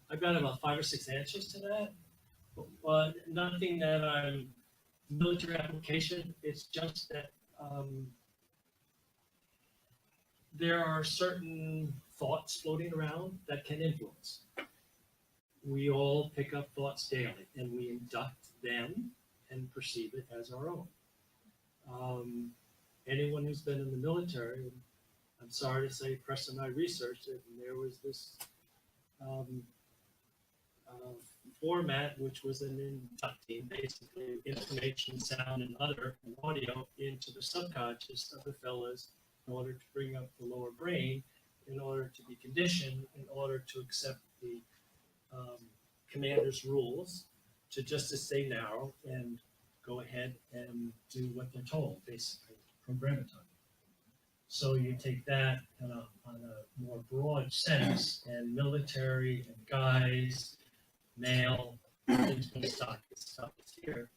I've got about 5 or 6 answers to that, but nothing that I'm military application. It's just that there are certain thoughts floating around that can influence. We all pick up thoughts daily, and we induct them and perceive it as our own. Anyone who's been in the military, I'm sorry to say, Preston and I researched it, and there was this format which was an inducting, basically information, sound, and other audio into the subconscious of the fellas in order to bring up the lower brain, in order to be conditioned, in order to accept the commander's rules, to just to stay narrow and go ahead and do what they're told, basically, programmaton. So you take that on a more broad sense, and military and guys, male, things going to stop is here.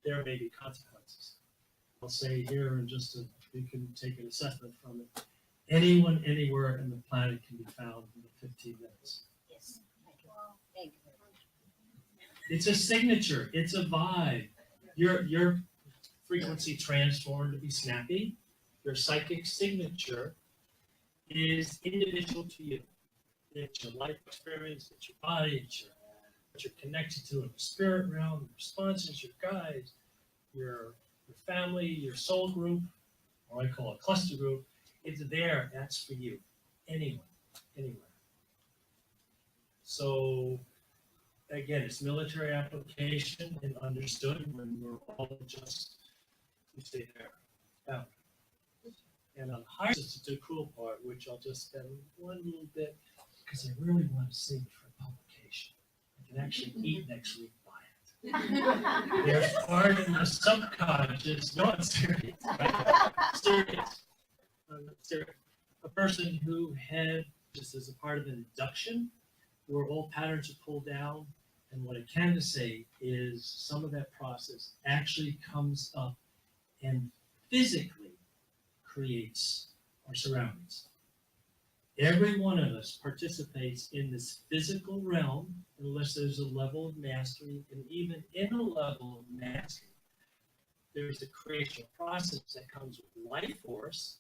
There may be consequences. I'll say here, and just so you can take an assessment from it. Anyone, anywhere in the planet can be found in the 15 minutes. Yes, thank you. Thank you very much. It's a signature. It's a vibe. Your frequency transformed to be snappy. Your psychic signature is individual to you. It's your life experience, it's your body, it's what you're connected to in the spirit realm, your sponsors, your guides, your family, your soul group, or I call it cluster group. It's there. That's for you. Anyone, anywhere. So again, it's military application and understood when we're all just, we stay there. Out. And on higher, it's the cool part, which I'll just spend one little bit, because I really want to save it for publication. I can actually eat next week by it. There's part in the subconscious, no, I'm serious, right? Serious. I'm serious. A person who had, just as a part of an induction, where all patterns are pulled down, and what I can say is some of that process actually comes up and physically creates our surroundings. Every one of us participates in this physical realm unless there's a level of mastery, and even in a level of mastery, there's a creation process that comes with life force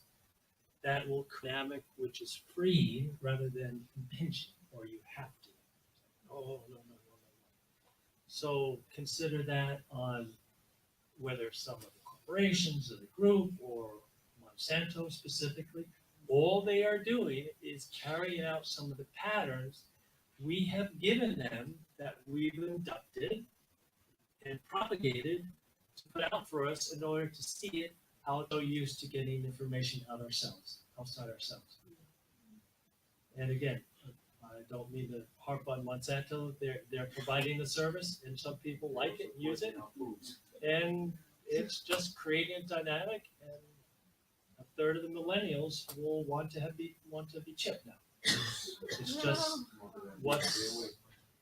that will dynamic, which is free rather than impinging, or you have to. Oh, no. So consider that on whether some of the corporations or the group or Monsanto specifically, all they are doing is carrying out some of the patterns we have given them that we've inducted and propagated to put out for us in order to see it, how it's so used to getting information outside ourselves. And again, I don't mean to harp on Monsanto. They're providing the service, and some people like it and use it, and it's just creating a dynamic. And a third of the millennials will want to be chipped now. It's just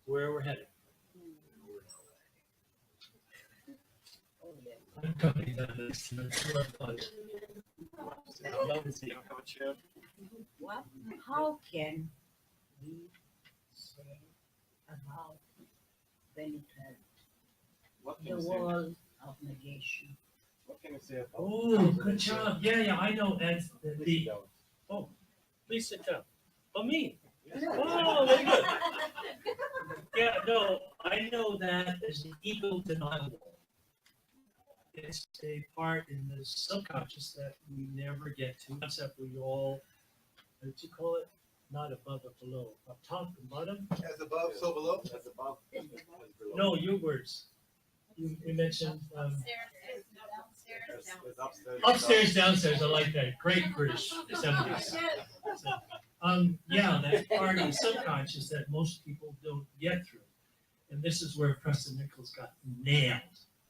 where we're headed. I'm coming down this. What? How can we say about penetrate What can the you say? wall of negation? What can you say about? Oh, good job. Yeah, I know. That's the. Oh, please sit down. Oh, me. Oh, very good. Yeah, no, I know that as an ego denial. It's a part in the subconscious that we never get to. Concept we all, what do you call it? Not above or below. Up top and bottom? As above, so below? As above. as below. No, your words. You mentioned As upstairs. upstairs, downstairs. I like that. Great British 70s. Yeah, that part of the subconscious that most people don't get through. And this is where Preston Nichols got nailed,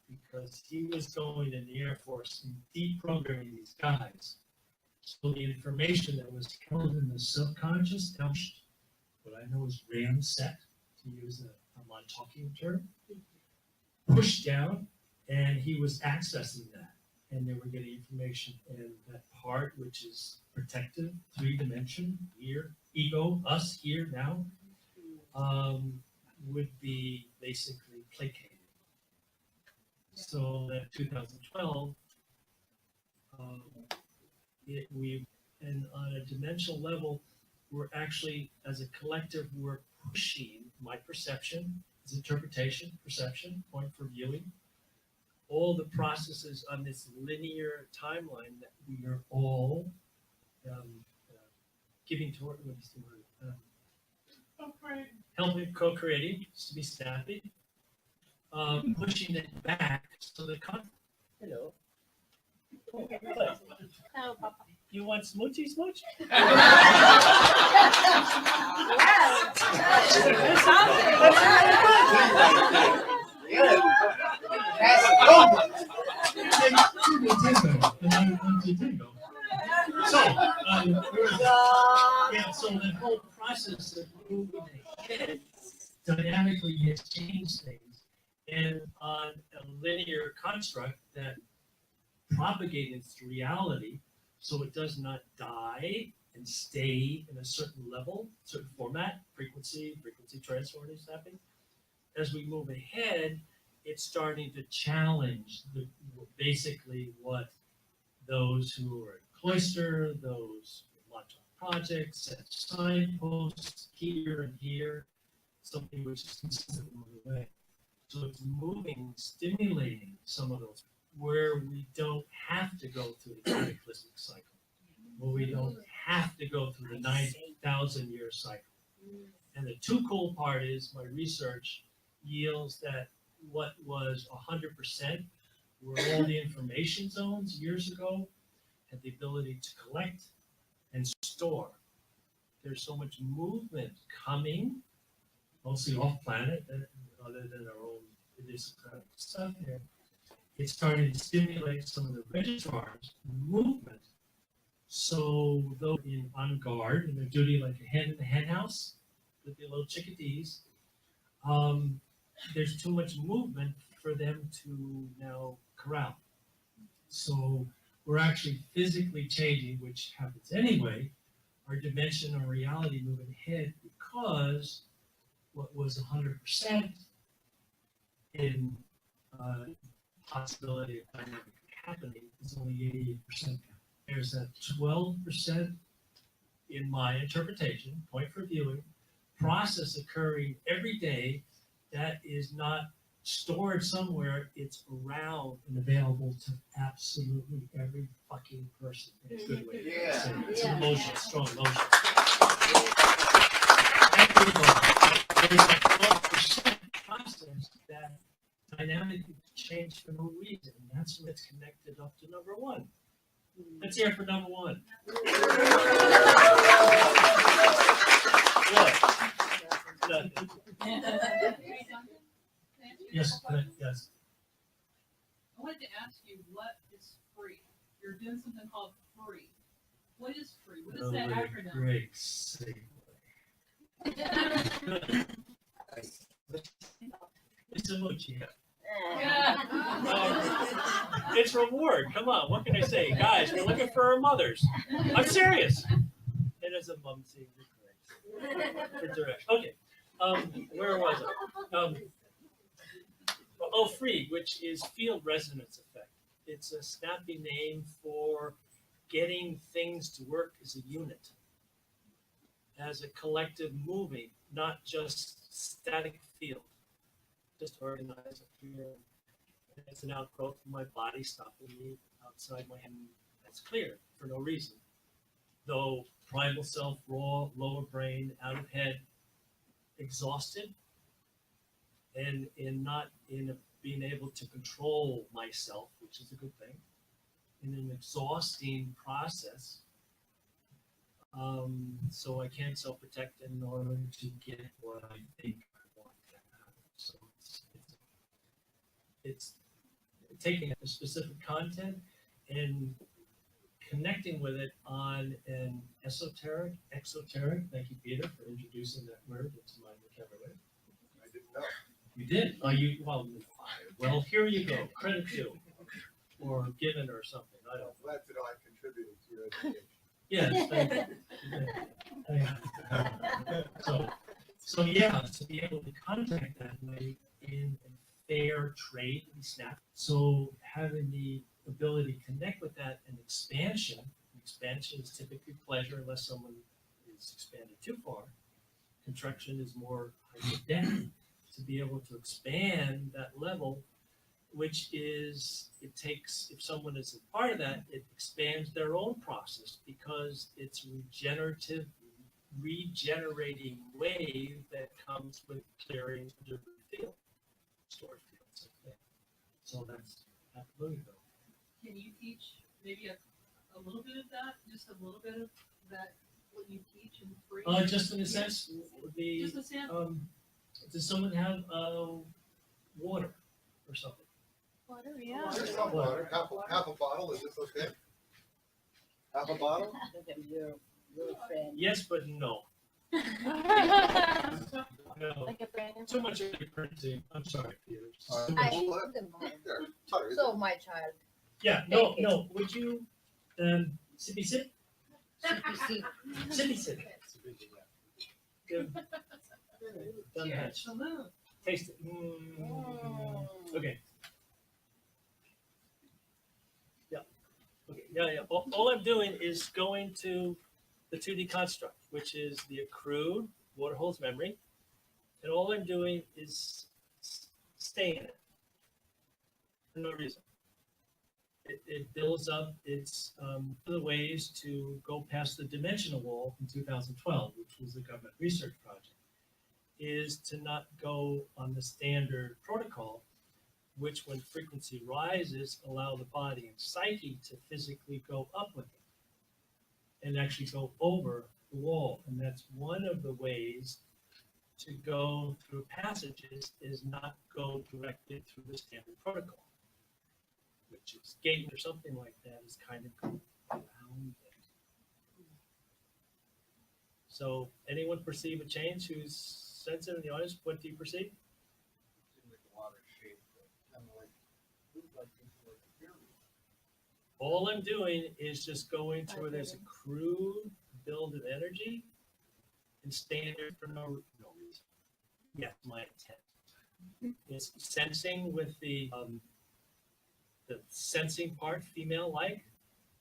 because he was going in the Air Force and deprogramming these guys. So the information that was held in the subconscious, what I know is ramset, to use a talking term, pushed down, And he was accessing that, and they were getting information. And that part, which is protective, 3-dimension, here, ego, us here now, would be basically placated. So that 2012, and on a dimensional level, we're actually, as a collective, we're pushing my perception, its interpretation, perception, point for viewing, all the processes on this linear timeline that we are all giving toward, what is the word? Helping, co-creating, just to be snappy, pushing it back so the hello. Oh, Hello, Papa. you want smoochy smooch? So, so the whole process of moving ahead dynamically has changed things, and on a linear construct that propagates reality, so it does not die and stay in a certain level, certain format, frequency transfer is happening. As we move ahead, it's starting to challenge basically what those who are in cloister, those who launch on projects, set signposts here and here, something which is consistent along the way. So it's moving, stimulating some of those where we don't have to go through the cataclysmic cycle, where we don't have to go through the 9,000 year cycle. And the too cool part is my research yields that what was 100% were all the information zones years ago had the ability to collect and store. There's so much movement coming, mostly off planet, other than our own idiosyncratic stuff here. It's starting to stimulate some of the registrars movement. So those on guard and their duty like a hen in the hen house with the little chickadees, there's too much movement for them to now corral. So we're actually physically changing, which happens anyway, our dimension or reality moving ahead, because what was 100% in possibility of dynamic happening is only 88%. There's that 12% in my interpretation, point for viewing, process occurring every day that is not stored somewhere, it's around and available to absolutely every fucking person in a good way. Yeah. It's an emotion, strong emotion. Everyone. There's a 12% process that dynamically changed for no reason. And that's when it's connected up to number one. Let's hear it for number one. What? Yes, yes. I wanted to ask you, what is free? You're doing something called free. What is free? What is that acronym? Great segue. It's a mochi. It's reward. Come on, what can I say? Guys, we're looking for our mothers. I'm serious. It is a mum thing. For direction. Okay. Where was I? Free, which is field resonance effect. It's a snappy name for getting things to work as a unit, as a collective moving, not just static field, just organized here. It's an outgrowth of my body stopping me outside my head. That's clear for no reason. Though primal self, raw, lower brain, out of head, exhausted, and being able to control myself, which is a good thing, in an exhausting process. So I can't self-protect in order to get what I think I want to happen. So it's taking a specific content and connecting with it on an exoteric. Thank you, Peter, for introducing that word into my vocabulary. I didn't know. You did. Oh, you well. Well, here you go, credit due, or given or something, I don't know. Glad to know I contributed to your education. Yes, thank you. So yeah, to be able to contract that way in a fair trade, we snap. So having the ability to connect with that and expansion is typically pleasure unless someone is expanded too far. Contraction is more down. To be able to expand that level, which is, it takes, if someone is a part of that, it expands their own process because it's regenerating wave that comes with clearing the field, stored fields. So that's absolutely though. Can you teach maybe a little bit of that, just a little bit of that, what you teach in free? Just in a sense, Just a sample. does someone have water or something? Water, There's some water, half a bottle, is this okay? Half a bottle? Your friend. Yes, but no. No. Like a friend. Too much printing. I'm sorry, Peter. All Too right. much. Well, There, butter, So, my child, Yeah, no. Would you, sippy sip? CPC. Sippy sip. Good. Done that. Taste it. Okay. Yeah. Okay. Yeah. All I'm doing is going to the 2D construct, which is the accrued water holds memory, and all I'm doing is staying in it for no reason. It builds up its other ways to go past the dimensional wall in 2012, which was the government research project, is to not go on the standard protocol, which when frequency rises, allow the body and psyche to physically go up with it and actually go over the wall. And that's one of the ways to go through passages is not go directly through the standard protocol, which is gate or something like that is kind of go around it. So anyone perceive a change who's sensitive in the audience? What do you perceive? Like the water shape, kind of like, like a pyramid. All I'm doing is just going to where there's a crude build of energy and staying there for no reason. Yeah, my intent. It's sensing with the sensing part, female-like,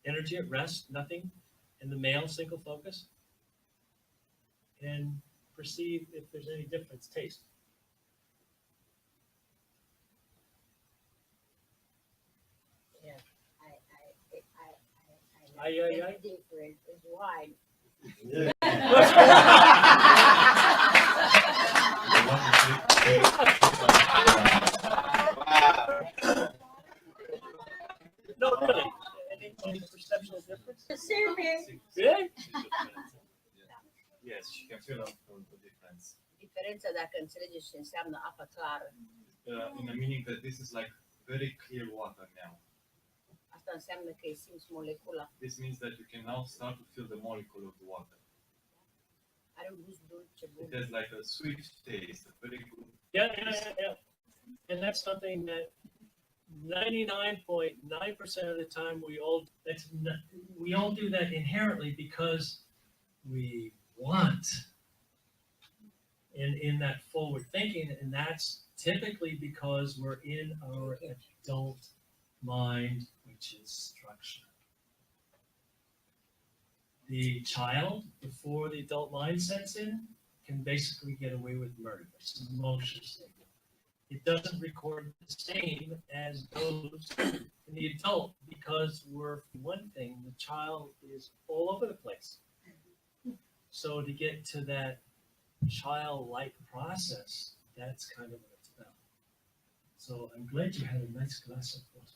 energy at rest, nothing, and the male single focus, and perceive if there's any difference, taste. Yeah, Aye. it's different, it's wide. No, really. Any perceptual difference? Seriously? Really? Yes, she can feel the difference. Diferența dacă înțelegeți ce înseamnă apă clară. In the meaning that this is like very clear water now. Asta înseamnă că îi simți molecula. This means that you can now start to feel the molecule of the water. Are un gust dulce bun. It has like a sweet taste, a very good. Yeah. And that's something that 99.9% of the time we all do that inherently because we want. In that forward thinking, and that's typically because we're in our adult mind, which is structure. The child, before the adult mind sets in, can basically get away with murder. It's an emotional statement. It doesn't record the same as those in the adult because we're, one thing, the child is all over the place. So to get to that childlike process, that's kind of what it's about. So I'm glad you had a nice glass of water.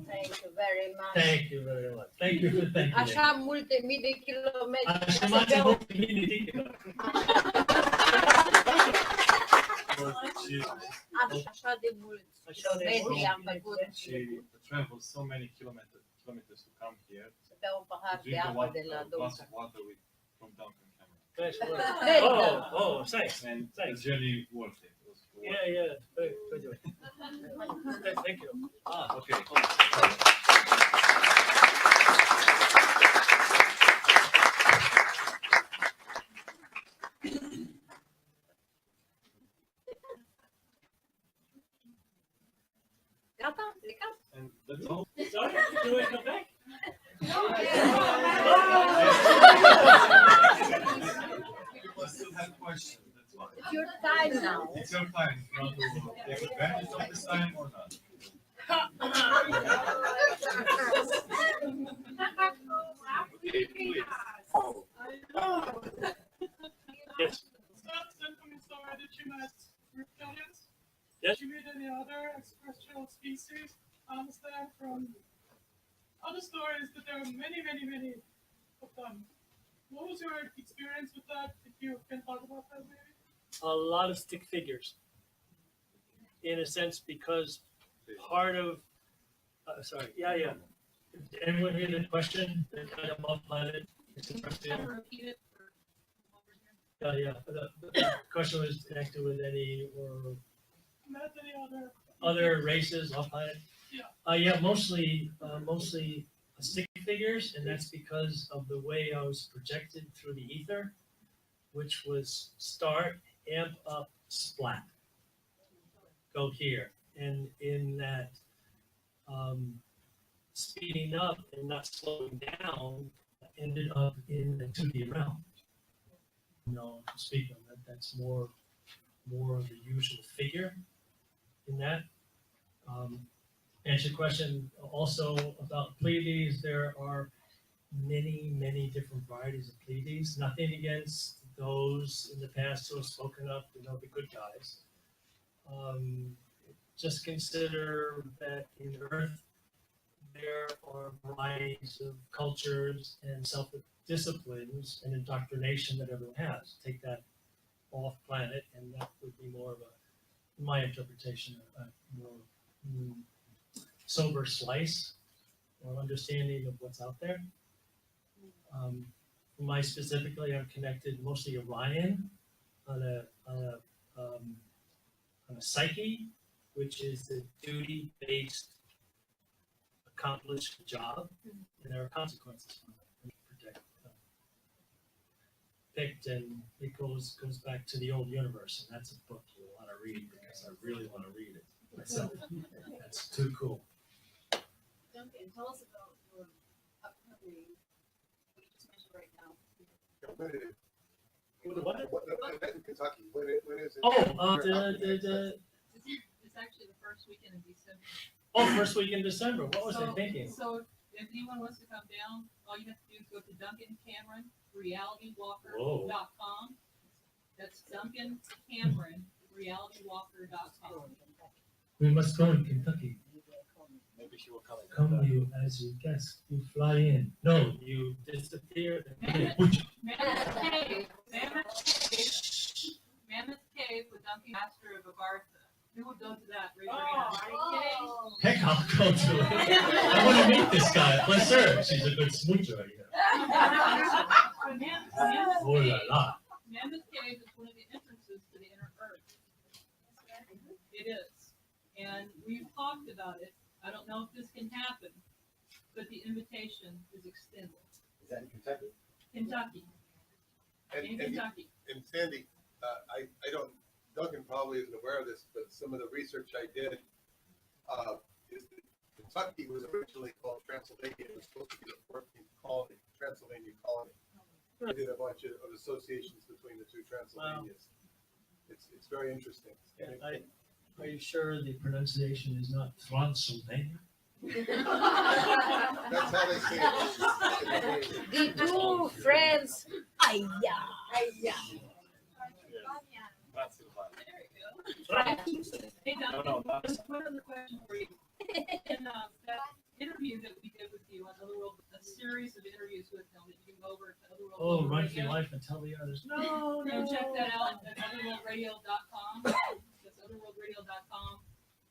Thank you very much. Thank you very much. Thank you for thanking me. Așa multe mii de kilometri. Așa multe mii de kilometri. Așa de mulți kilometri am făcut. She travels so many kilometers to come here. Să beau un pahar To de drink apă de la a glass Duncan. of water from Duncan camera. Nice work. Very good. Oh, thanks. And Thanks. the journey worth it. It was Yeah. Good. Okay, thank you. Ah, okay. Gata? Lekas? And that's all. Sorry, do it, come back. People still have questions, that's fine. It's your time now. It's your time, if you want to take advantage of this time or not. Okay, please. Yes. Story that you met reptilians? Yes. Did you meet any other extraterrestrial species? I understand from other stories that there are many of them. What was your experience with that? If you can talk about that maybe? A lot of stick figures, in a sense, because part of, sorry, yeah. Did anyone hear the question? The kind of off-planet extraterrestrial? Repeat it for over here. Yeah. The question was connected with any or Met any other races off-planet? Yeah. Yeah, mostly stick figures, and that's because of the way I was projected through the ether, which was start, amp up, splat. Go here. And in that speeding up and not slowing down, ended up in the 2D realm. Speaking of that, that's more of the usual figure in that. Answer your question also about Pleiades. There are many different varieties of Pleiades. Nothing against those in the past who have spoken up, the good guys. Just consider that in Earth, there are varieties of cultures and self-disciplines and indoctrination that everyone has. Take that off planet, and that would be more of a, in my interpretation, a more sober slice or understanding of what's out there. For my specifically, I'm connected mostly Orion on a psyche, which is the duty-based accomplished job, and there are consequences for that. Picked, and it goes back to the old universe, and that's a book you want to read because I really want to read it myself. That's too cool. Duncan, tell us about your upcoming, what you just mentioned right now. When it is. What? Event in Kentucky. When is it? It's actually the first weekend in December. First week in December. What was I thinking? So if anyone wants to come down, all you have to do is go to Duncan Cameron, realitywalker.com. That's Duncan Cameron, realitywalker.com. We must go in Kentucky. Maybe she will come. Come you as you guess. You fly in. No, you disappear. Mammoth Cave with Duncan, Master of Agartha. Who would go to that? Raise your hand. Heck, I'll go to it. I want to meet this guy. Bless her. She's a good smoocher. Oh la la. Mammoth Cave is one of the entrances to the inner earth. It is. And we've talked about it. I don't know if this can happen, but the invitation is extended. Is that in Kentucky? Kentucky. In Kentucky. And Sandy, I don't, Duncan probably isn't aware of this, but some of the research I did is that Kentucky was originally called Transylvania. It was supposed to be the 14th colony, Transylvania colony. I did a bunch of associations between the two Transylvanias. Wow. It's very interesting. Are you sure the pronunciation is not Transylvania? That's how they say it. The two friends. Aya. Hey, Duncan, just one other question for you. In that interview that we did with you on Otherworld, a series of interviews with him that you can go over to Otherworld. Oh, run for your life and tell the others. No. Check that out at otherworldradio.com. That's otherworldradio.com.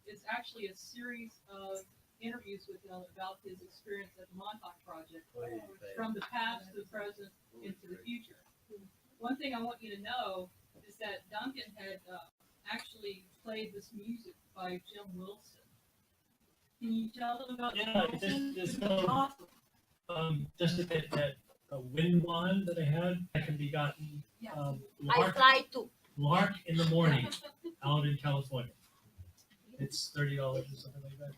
It's actually a series of interviews with him about his experience at the Montauk Project, from the past to the present into the future. One thing I want you to know is that Duncan had actually played this music by Jim Wilson. Can you tell them about Jim Yeah, Wilson? just Awesome. just to get that wind wand that I had, that can be gotten Yes. I try to. Lark in the morning out in California. It's $30 or something like that.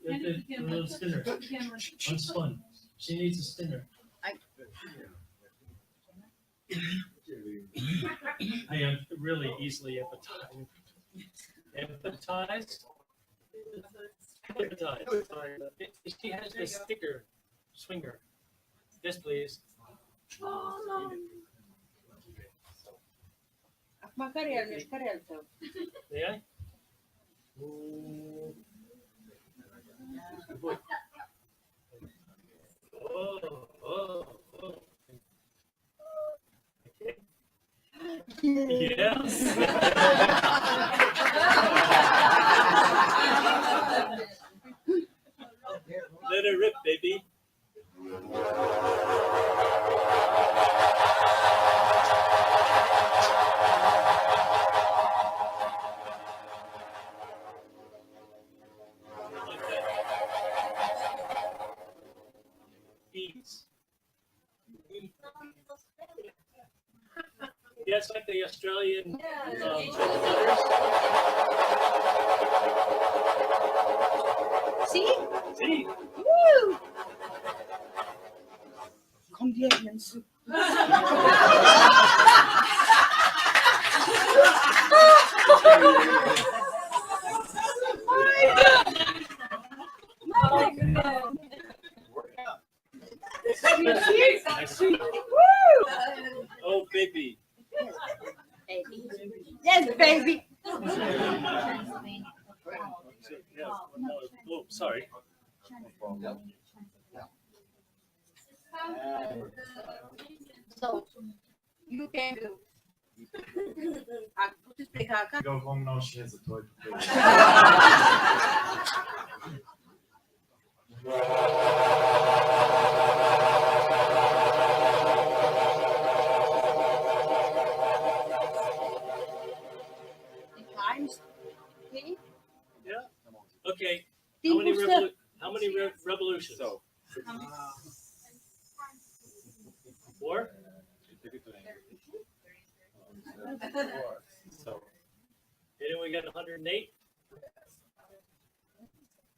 And The little spinner. Again, Unspun. She needs a spinner. I am really easily empathized. She has this sticker swinger. Yes, please. Acum care e al meu și care e al tău? May I? Ooh. Good boy. Oh. Okay. Yes. Let it rip, baby. Bees. Yeah, it's like the Australian butters. See? See? Woo! Kom die Jens. I see. Oh, baby. Yes, baby. Oh, sorry. So, you can do. Puteți pleca acasă? Go home now, she has a toy to play with. The times. Okay. Yeah. Okay. Timpul stă. How many revolutions? So, 4? so And then we got 108.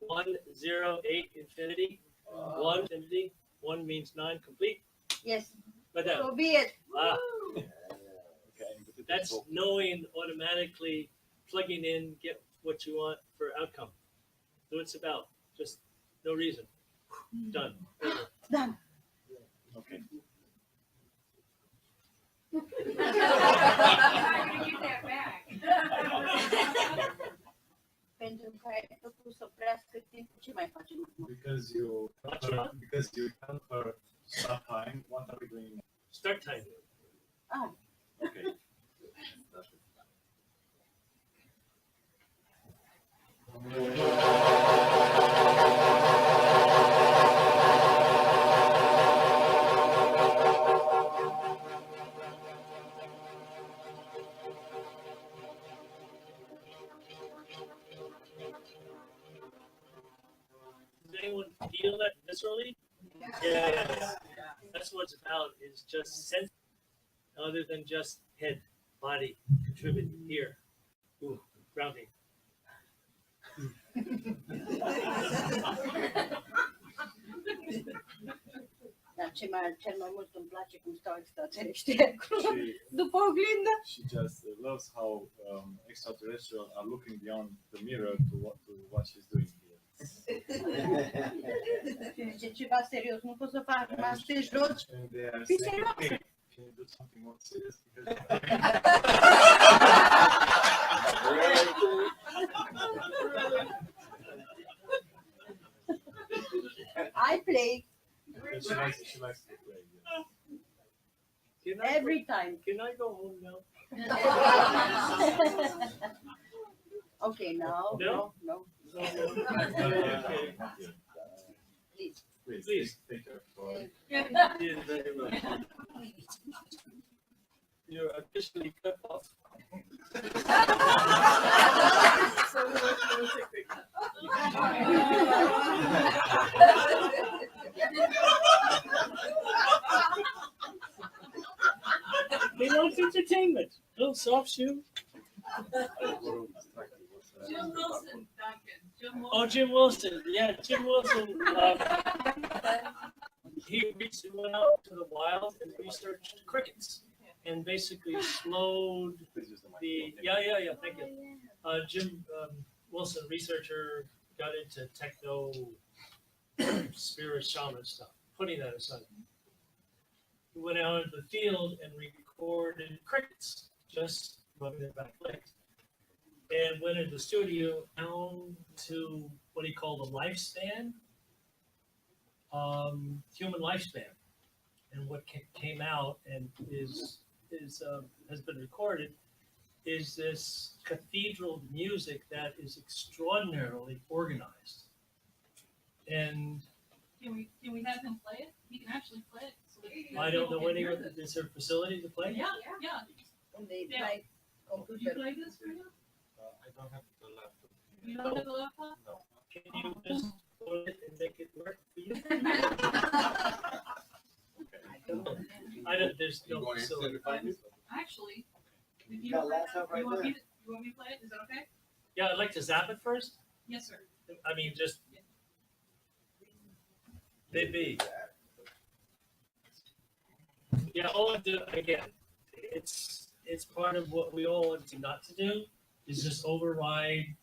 108 infinity. 1 infinity. 1 means 9 complete. Yes. But So be it. that's knowing automatically, plugging in, get what you want for outcome. So it's about just no reason. Done. Over. Done. okay. Pentru că ai făcut să oprească timpul, ce mai facem? Because you conquer start time, what are we doing now? Start time. Ah, Okay. Does anyone feel that viscerally? Yeah. That's what it's about, is just sense, other than just head, body, contribute, here. Ooh, grounding. dar cel mai mult îmi place cum stau extraterestri după oglindă. She just loves how extraterrestrials are looking beyond the mirror to what she's doing here. E ceva serios, nu pot să fac, mă să te joci. And they are Fii saying, serios. hey, can you do something more serious? I play She likes to play. Yeah. every time. Can I go home now? Okay, no. Okay. Please. Please take care. Boy. Yeah, very much. You're officially cut off. He wants entertainment. Little soft shoe. Jim Wilson, Duncan. Jim Wilson. Oh, Jim Wilson. Yeah, Jim Wilson. He went out to the wild and researched crickets and basically slowed the. Yeah. Thank you. Jim Wilson, researcher, got into techno, spirit, shaman stuff. Putting that aside, he went out into the field and recorded crickets, just rubbing their back legs, and went into the studio down to what he called the lifespan, human lifespan, and what came out and is has been recorded is this cathedral music that is extraordinarily organized. And Can we have him play it? He can actually play it. So that I don't people know can any hear of this. is there a facility to play? Yeah. And they Yeah. like Could you play this for him? I don't have the laptop. You don't have a laptop? No. Can you just put it and make it work for you? I don't. There's You no going to facility. find it? Actually, if You got a laptop right you want there. you want me to play it? Is that okay? Yeah, I'd like to zap it first. Yes, sir. I mean, just maybe. Yeah, all I do again, it's part of what we all want to not to do is just override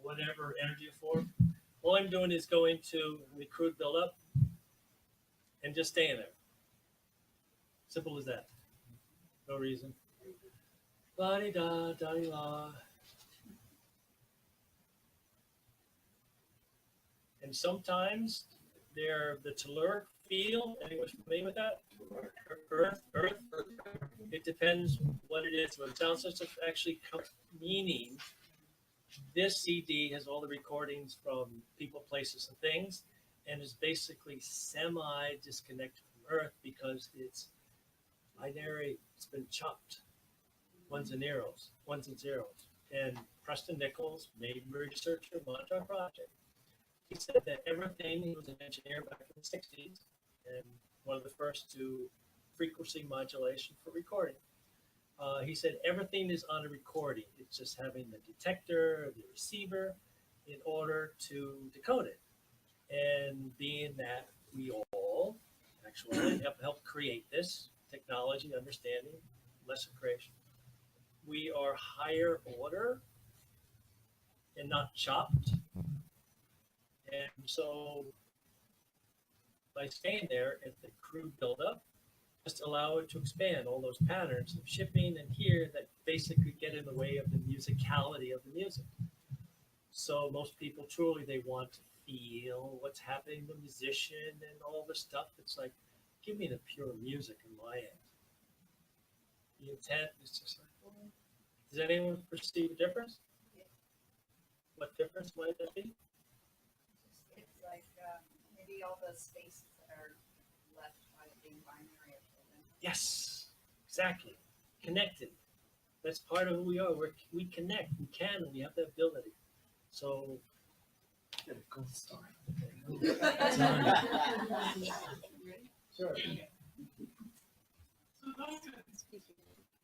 whatever energy form. All I'm doing is going to the crude buildup and just staying there. Simple as that. No reason. La di da da di la. And sometimes they're the telluric field. Anyone familiar with that? Earth. It depends what it is. What sound system actually meaning. This CD has all the recordings from people, places, and things, and is basically semi-disconnected from Earth because it's binary. It's been chopped. Ones and zeros. And Preston Nichols, major researcher, Montauk Project. He said that everything, he was an engineer back in the 60s, and one of the first to frequency modulation for recording. He said everything is on a recording. It's just having the detector, the receiver, in order to decode it. And being that we all actually have helped create this technology, understanding, lesson creation, we are higher order and not chopped. And so by staying there at the crude buildup, just allow it to expand all those patterns of shipping and here that basically get in the way of the musicality of the music. So most people truly, they want to feel what's happening, the musician and all the stuff. It's like, give me the pure music in my end. The intent is just like, well, does anyone perceive a difference? What difference might that be? It's like maybe all the spaces that are left by being binary. Yes, exactly. Connected. That's part of who we are. We connect. We can. And we have that ability. So, go start. Sure.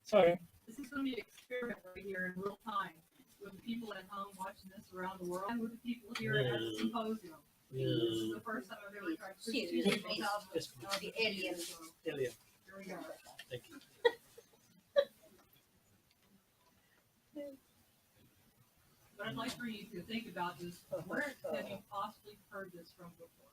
Sorry. This is going to be an experiment right here in real time with the people at home watching this around the world and with the people here at the symposium. This is the first time I've ever tried to put two people out of the alien. Alien. Here we go. Thank you. But I'd like for you to think about this. Where have you possibly heard this from before?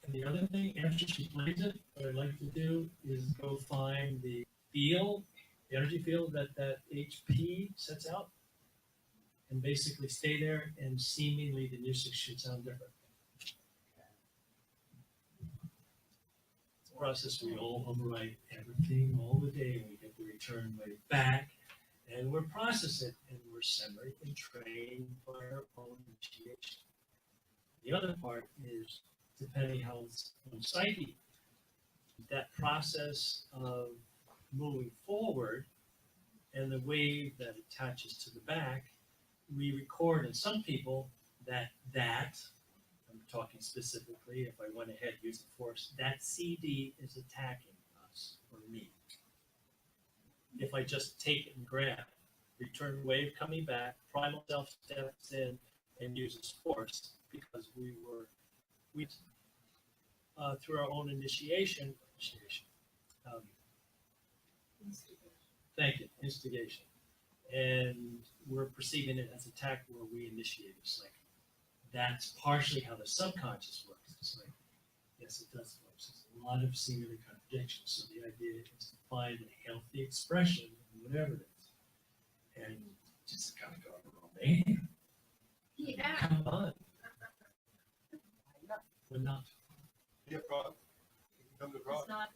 And the other thing, after she plays it, what I'd like to do is go find the field, the energy field that HP sets out, and basically stay there, and seemingly the music should sound different. It's a process we all overwrite everything all the day, and we get the return wave back, and we're processing it, and we're semi-trained by our own initiation. The other part is depending how one's psyche, that process of moving forward and the wave that attaches to the back, we record in some people that I'm talking specifically, if I went ahead using force, that CD is attacking us or me. If I just take it and grab, return wave coming back, primal self steps in and uses force because we through our own initiation, thank you, instigation. And we're perceiving it as attack where we initiate it. It's like, that's partially how the subconscious works. It's like, yes, it does, folks. There's a lot of seemingly contradictions. So the idea is to find a healthy expression in whatever it is. And just kind of go, oh, man, Yeah. come on. We're not. Yeah, Prague. Come to Prague. It's not,